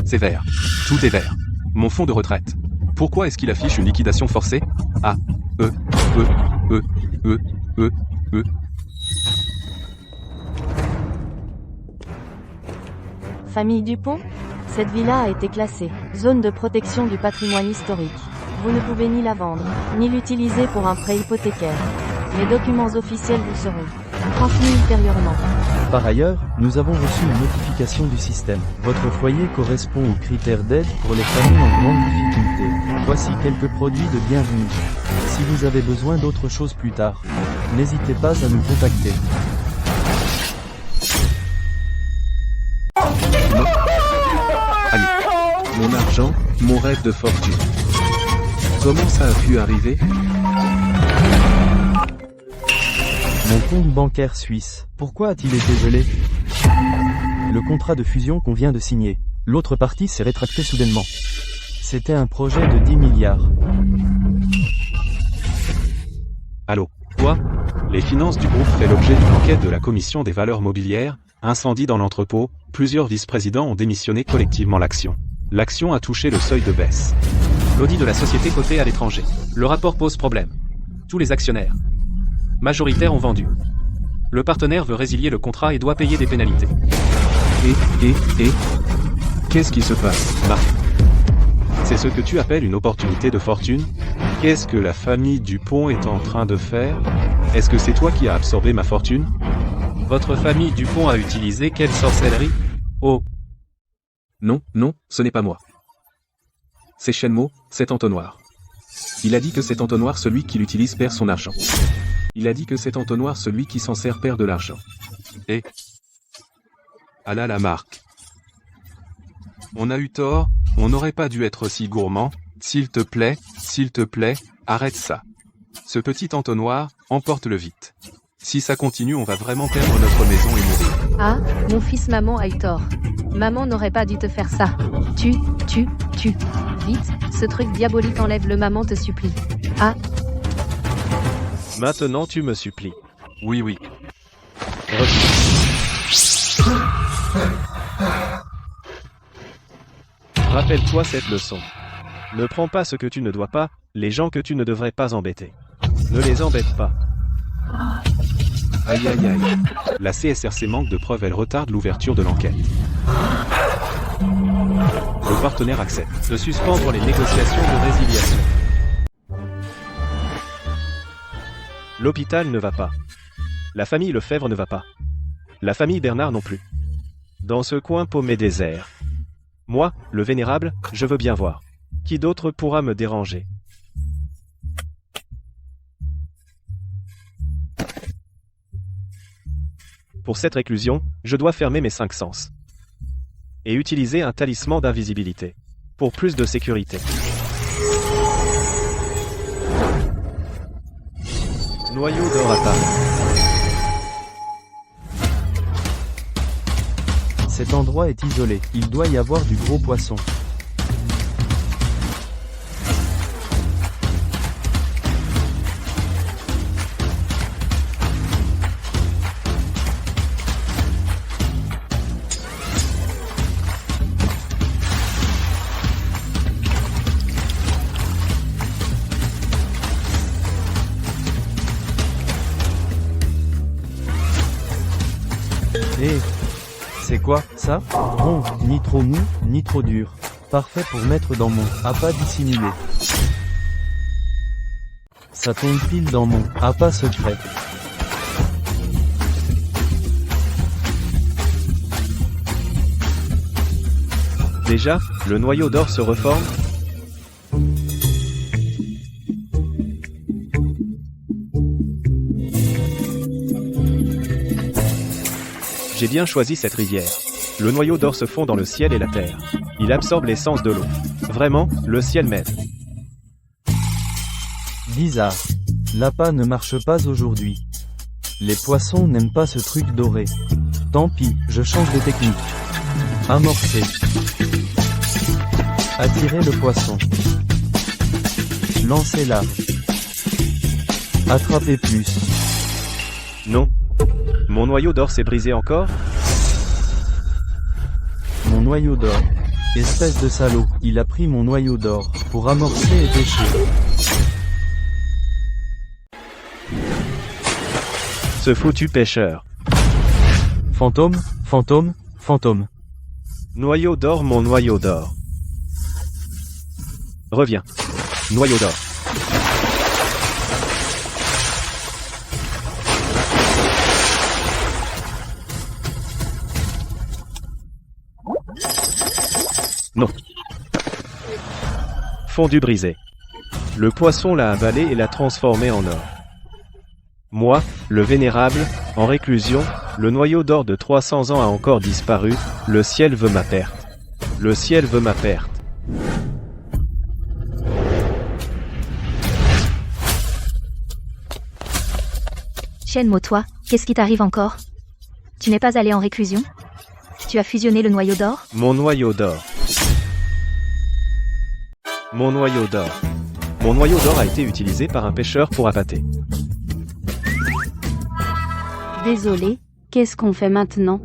C'est vert. Tout est vert. Mon fonds de retraite. Pourquoi est-ce qu'il affiche une liquidation forcée? Ah. Famille Dupont? Cette villa a été classée zone de protection du patrimoine historique. Vous ne pouvez ni la vendre, ni l'utiliser pour un prêt hypothécaire. Les documents officiels vous seront transmis ultérieurement. Par ailleurs, nous avons reçu une notification du système. Votre foyer correspond aux critères d'aide pour les familles en grande difficulté. Voici quelques produits de bienvenue. Si vous avez besoin d'autre chose plus tard, n'hésitez pas à nous contacter. Allez. Mon argent, mon rêve de fortune. Comment ça a pu arriver? Mon compte bancaire suisse. Pourquoi a-t-il été gelé? Le contrat de fusion qu'on vient de signer. L'autre partie s'est rétractée soudainement. C'était un projet de 10 milliards. Allô? Quoi? Les finances du groupe fait l'objet d'une enquête de la commission des valeurs mobilières, incendie dans l'entrepôt, plusieurs vice-présidents ont démissionné collectivement l'action. L'action a touché le seuil de baisse. L'audit de la société cotée à l'étranger. Le rapport pose problème. Tous les actionnaires majoritaires ont vendu. Le partenaire veut résilier le contrat et doit payer des pénalités. Et qu'est-ce qui se passe, Marc? C'est ce que tu appelles une opportunité de fortune? Qu'est-ce que la famille Dupont est en train de faire? Est-ce que c'est toi qui as absorbé ma fortune? Votre famille Dupont a utilisé quelle sorcellerie? Oh. Non, ce n'est pas moi. C'est Shenmue, cet entonnoir. Il a dit que cet entonnoir, celui qui l'utilise perd son argent. Il a dit que cet entonnoir, celui qui s'en sert perd de l'argent. Et ah là la Marc. On a eu tort, on n'aurait pas dû être si gourmand, s'il te plaît, arrête ça. Ce petit entonnoir, emporte-le vite. Si ça continue, on va vraiment perdre notre maison et mourir. Ah, mon fils, maman a eu tort. Maman n'aurait pas dû te faire ça. Tu. Vite, ce truc diabolique enlève-le, maman te supplie. Ah. Maintenant tu me supplies. Oui. Rappelle-toi cette leçon. Ne prends pas ce que tu ne dois pas, les gens que tu ne devrais pas embêter. Ne les embête pas. Aïe. La CSRC manque de preuves, elle retarde l'ouverture de l'enquête. Le partenaire accepte de suspendre les négociations de résiliation. L'hôpital ne va pas. La famille Lefebvre ne va pas. La famille Bernard non plus. Dans ce coin paumé désert. Moi, le vénérable, je veux bien voir. Qui d'autre pourra me déranger? Pour cette réclusion, je dois fermer mes 5 sens. Et utiliser un talisman d'invisibilité. Pour plus de sécurité. Noyau d'or apparaît. Cet endroit est isolé, il doit y avoir du gros poisson. C'est quoi, ça? Rond, ni trop mou, ni trop dur. Parfait pour mettre dans mon appât dissimulé. Ça tombe pile dans mon appât secret. Déjà, le noyau d'or se reforme? J'ai bien choisi cette rivière. Le noyau d'or se fond dans le ciel et la terre. Il absorbe l'essence de l'eau. Vraiment, le ciel m'aide. Bizarre. L'appât ne marche pas aujourd'hui. Les poissons n'aiment pas ce truc doré. Tant pis, je change de technique. Amorcer. Attirer le poisson. Lancer large. Attraper plus. Non. Mon noyau d'or s'est brisé encore? Mon noyau d'or. Espèce de salaud, il a pris mon noyau d'or, pour amorcer et pêcher. Ce foutu pêcheur. Fantôme. Noyau d'or, mon noyau d'or. Reviens. Noyau d'or. Non. Fondu brisé. Le poisson l'a avalé et l'a transformé en or. Moi, le vénérable, en réclusion, le noyau d'or de 300 ans a encore disparu, le ciel veut ma perte. Le ciel veut ma perte. Shenmue, toi, qu'est-ce qui t'arrive encore? Tu n'es pas allé en réclusion? Tu as fusionné le noyau d'or? Mon noyau d'or. Mon noyau d'or. Mon noyau d'or a été utilisé par un pêcheur pour appâter. Désolé, qu'est-ce qu'on fait maintenant?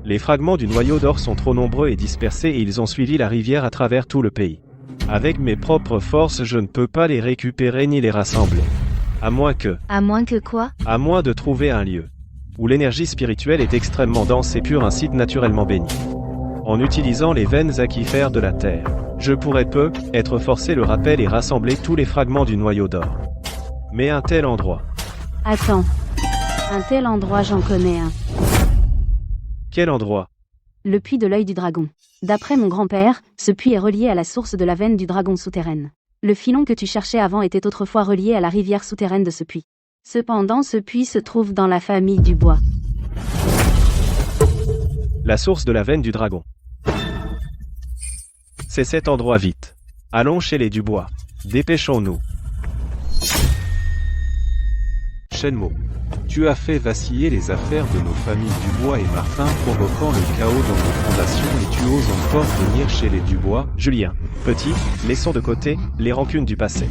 Les fragments du noyau d'or sont trop nombreux et dispersés et ils ont suivi la rivière à travers tout le pays. Avec mes propres forces, je ne peux pas les récupérer ni les rassembler. À moins que... À moins que quoi? À moins de trouver un lieu. où l'énergie spirituelle est extrêmement dense et pure, un site naturellement béni. En utilisant les veines aquifères de la Terre, je pourrais être forcé le rappel et rassembler tous les fragments du noyau d'or. Mais un tel endroit. Attends. Un tel endroit, j'en connais un. Quel endroit? Le puits de l'œil du dragon. D'après mon grand-père, ce puits est relié à la source de la veine du dragon souterraine. Le filon que tu cherchais avant était autrefois relié à la rivière souterraine de ce puits. Cependant, ce puits se trouve dans la famille du bois. La source de la veine du dragon. C'est cet endroit, vite. Allons chez les Dubois. Dépêchons-nous. Shenmue. Tu as fait vaciller les affaires de nos familles Dubois et Martin, provoquant le chaos dans nos fondations, et tu oses encore venir chez les Dubois. Julien, petit, laissons de côté les rancunes du passé.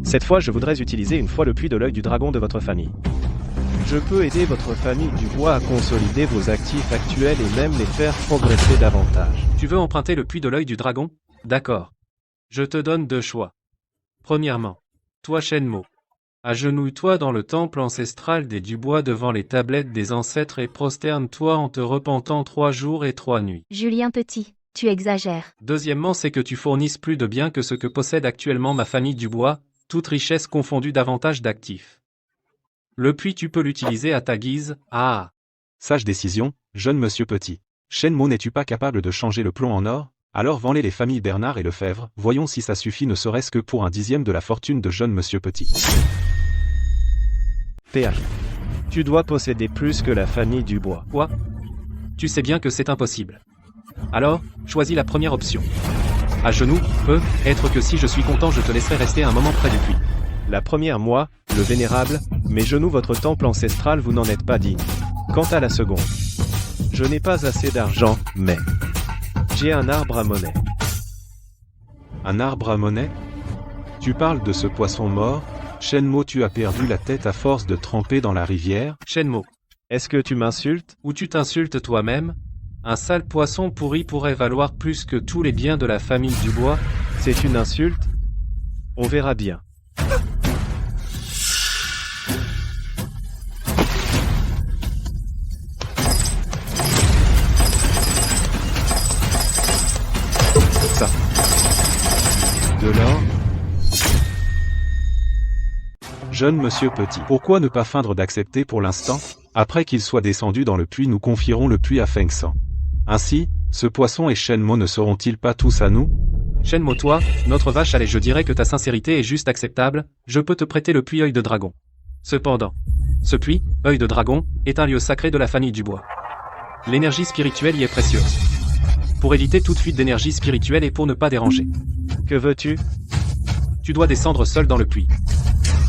Cette fois, je voudrais utiliser une fois le puits de l'œil du dragon de votre famille. Je peux aider votre famille Dubois à consolider vos actifs actuels et même les faire progresser davantage. Tu veux emprunter le puits de l'œil du dragon? D'accord. Je te donne 2 choix. Premièrement, toi Shenmue, agenouille-toi dans le temple ancestral des Dubois devant les tablettes des ancêtres et prosterne-toi en te repentant 3 jours et 3 nuits. Julien Petit, tu exagères. Deuxièmement, c'est que tu fournisses plus de biens que ce que possède actuellement ma famille Dubois, toute richesse confondue, davantage d'actifs. Le puits, tu peux l'utiliser à ta guise. Ah! Sage décision, jeune monsieur Petit. Shenmue, n'es-tu pas capable de changer le plomb en or? Alors vends-les les familles Bernard et Lefebvre, voyons si ça suffit, ne serait-ce que pour 1/10 de la fortune de jeune monsieur Petit. PH. Tu dois posséder plus que la famille Dubois. Quoi? Tu sais bien que c'est impossible. Alors, choisis la première option. À genoux, peut être que si je suis content, je te laisserai rester un moment près du puits. La première, moi, le vénérable, mes genoux, votre temple ancestral, vous n'en êtes pas digne. Quant à la seconde, je n'ai pas assez d'argent, mais j'ai un arbre à monnaie. Un arbre à monnaie? Tu parles de ce poisson mort? Shenmue, tu as perdu la tête à force de tremper dans la rivière? Shenmue, est-ce que tu m'insultes? ou tu t'insultes toi-même? Un sale poisson pourri pourrait valoir plus que tous les biens de la famille Dubois. C'est une insulte? On verra bien. Ça. De l'or? Jeune monsieur Petit, pourquoi ne pas feindre d'accepter pour l'instant? Après qu'il soit descendu dans le puits, nous confierons le puits à Feng San. Ainsi, ce poisson et Shenmue ne seront-ils pas tous à nous? Shenmue, toi, notre vache, allez, je dirais que ta sincérité est juste acceptable, je peux te prêter le puits œil de dragon. Cependant, ce puits, œil de dragon, est un lieu sacré de la famille Dubois. L'énergie spirituelle y est précieuse. Pour éviter toute fuite d'énergie spirituelle et pour ne pas déranger. Que veux-tu? Tu dois descendre seul dans le puits.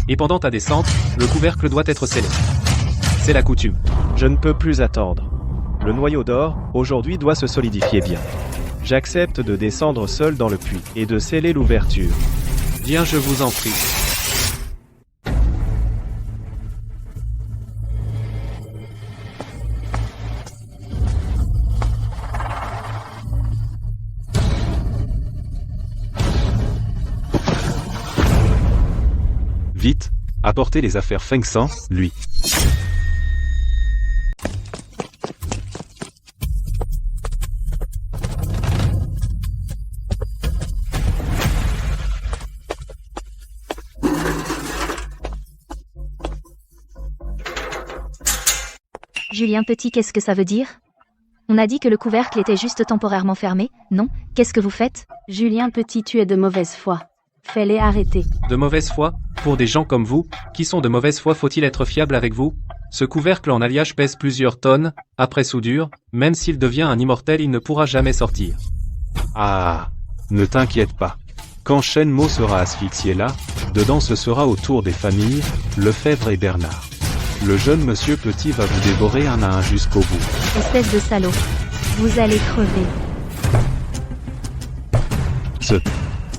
Et pendant ta descente, le couvercle doit être scellé. C'est la coutume. Je ne peux plus attendre. Le noyau d'or, aujourd'hui, doit se solidifier bien. J'accepte de descendre seul dans le puits et de sceller l'ouverture. Bien, je vous en prie. Vite, apportez les affaires Feng San, lui. Julien Petit, qu'est-ce que ça veut dire? On a dit que le couvercle était juste temporairement fermé, non? Qu'est-ce que vous faites? Julien Petit, tu es de mauvaise foi. Fais-les arrêter. De mauvaise foi? Pour des gens comme vous, qui sont de mauvaise foi, faut-il être fiable avec vous? Ce couvercle en alliage pèse plusieurs tonnes, après soudure, même s'il devient un immortel, il ne pourra jamais sortir. Ah, ne t'inquiète pas. Quand Shenmue sera asphyxié là, dedans ce sera au tour des familles, Lefebvre et Bernard. Le jeune monsieur Petit va vous dévorer un à un jusqu'au bout. Espèce de salaud. Vous allez crever.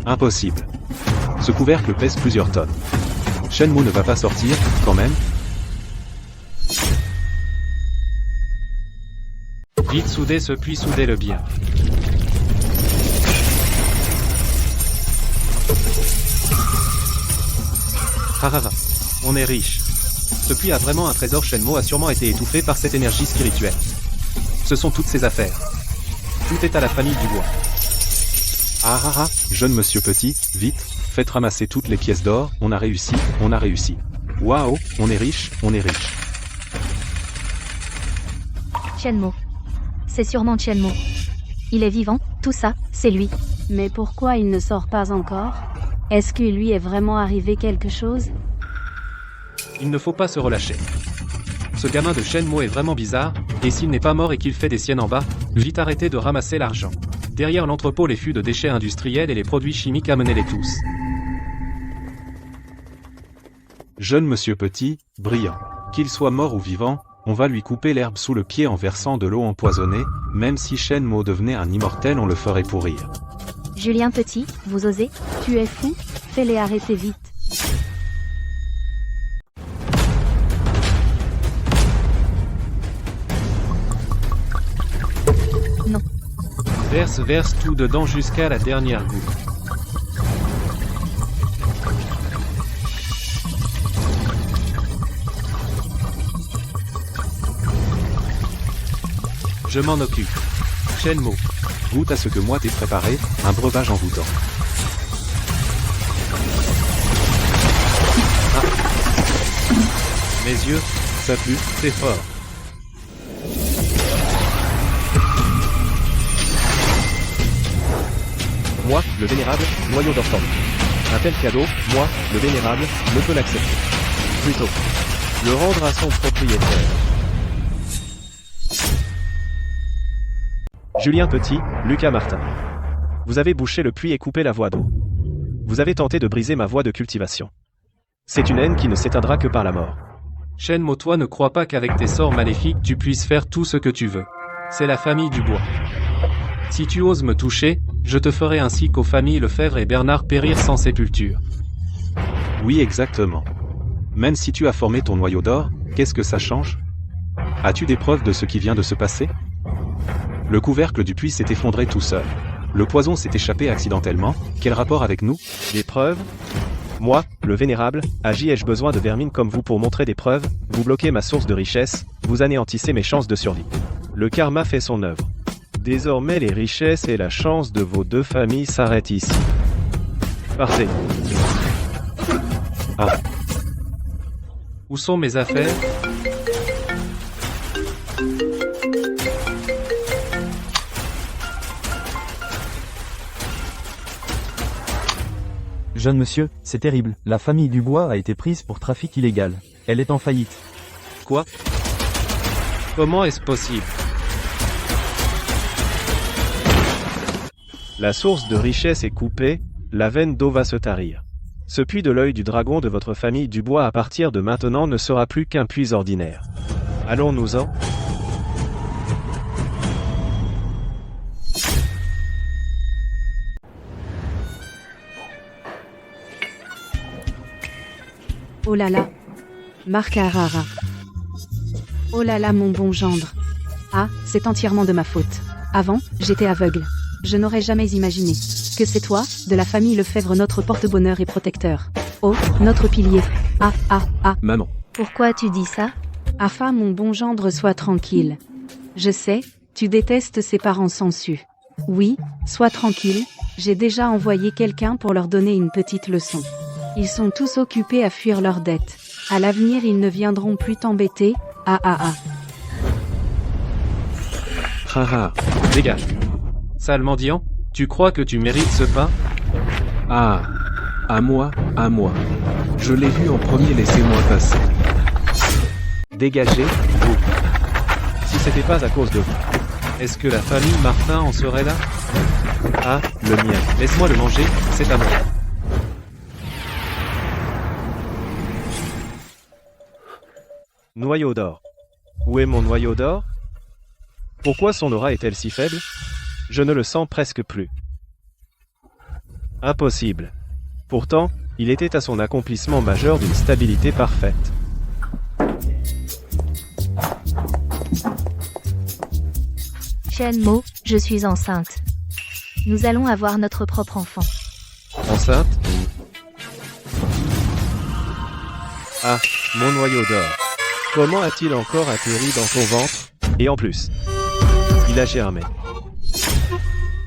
Impossible. Ce couvercle pèse plusieurs tonnes. Shenmue ne va pas sortir, quand même. Vite soudez ce puits, soudez-le bien. Harara. On est riche. Ce puits a vraiment un trésor. Shenmue a sûrement été étouffé par cette énergie spirituelle. Ce sont toutes ses affaires. Tout est à la famille du bois. Ah, jeune monsieur petit, vite, faites ramasser toutes les pièces d'or, on a réussi. Waouh, on est riche. Shenmue. C'est sûrement Shenmue. Il est vivant, tout ça, c'est lui. Mais pourquoi il ne sort pas encore? Est-ce qu'il lui est vraiment arrivé quelque chose? Il ne faut pas se relâcher. Ce gamin de Shenmue est vraiment bizarre, et s'il n'est pas mort et qu'il fait des siennes en bas, vite arrêtez de ramasser l'argent. Derrière l'entrepôt, les fûts de déchets industriels et les produits chimiques, amenez-les tous. Jeune monsieur petit, brillant. Qu'il soit mort ou vivant, on va lui couper l'herbe sous le pied en versant de l'eau empoisonnée, même si Shenmue devenait un immortel, on le ferait pourrir. Julien Petit, vous osez? Tu es fou? Fais-les arrêter vite. Non. Verse tout dedans jusqu'à la dernière goutte. Je m'en occupe. Shenmue. Goûte à ce que moi t'ai préparé, un breuvage envoûtant. Mes yeux, ça pue, c'est fort. Moi, le vénérable, noyau d'or tendu. Un tel cadeau, moi, le vénérable, ne peux l'accepter. Plutôt, le rendre à son propriétaire. Julien Petit, Lucas Martin. Vous avez bouché le puits et coupé la voie d'eau. Vous avez tenté de briser ma voie de cultivation. C'est une haine qui ne s'éteindra que par la mort. Shenmue, toi ne crois pas qu'avec tes sorts maléfiques tu puisses faire tout ce que tu veux. C'est la famille du bois. Si tu oses me toucher, je te ferai ainsi qu'aux familles Lefebvre et Bernard périr sans sépulture. Oui, exactement. Même si tu as formé ton noyau d'or, qu'est-ce que ça change? As-tu des preuves de ce qui vient de se passer? Le couvercle du puits s'est effondré tout seul. Le poison s'est échappé accidentellement, quel rapport avec nous? Des preuves? Moi, le vénérable, ai-je besoin de vermine comme vous pour montrer des preuves? Vous bloquez ma source de richesse, vous anéantissez mes chances de survie. Le karma fait son œuvre. Désormais les richesses et la chance de vos deux familles s'arrêtent ici. Partez. Ah. Où sont mes affaires? Jeune monsieur, c'est terrible. La famille Dubois a été prise pour trafic illégal. Elle est en faillite. Quoi? Comment est-ce possible? La source de richesse est coupée, la veine d'eau va se tarir. Ce puits de l'œil du dragon de votre famille Dubois à partir de maintenant ne sera plus qu'un puits ordinaire. Allons-nous-en? Oh là là. Marc Harara. Oh là là mon bon gendre. Ah, c'est entièrement de ma faute. Avant, j'étais aveugle. Je n'aurais jamais imaginé que c'est toi, de la famille Lefebvre, notre porte-bonheur et protecteur. Oh, notre pilier. Ah. Maman. Pourquoi tu dis ça? Afin mon bon gendre sois tranquille. Je sais, tu détestes ses parents sangsues. Oui, sois tranquille, j'ai déjà envoyé quelqu'un pour leur donner une petite leçon. Ils sont tous occupés à fuir leurs dettes. À l'avenir ils ne viendront plus t'embêter. Ah. Haha. Dégage. Sale mendiant, tu crois que tu mérites ce pain? Ah. À moi. Je l'ai vu en premier, laissez-moi passer. Dégagez, vous. Si c'était pas à cause de vous, est-ce que la famille Martin en serait là? Ah, le mien. Laisse-moi le manger, c'est à moi. Noyau d'or. Où est mon noyau d'or? Pourquoi son aura est-elle si faible? Je ne le sens presque plus. Impossible. Pourtant, il était à son accomplissement majeur d'une stabilité parfaite. Shenmue, je suis enceinte. Nous allons avoir notre propre enfant. Enceinte? Ah, mon noyau d'or. Comment a-t-il encore atterri dans ton ventre? Et en plus, il a germé.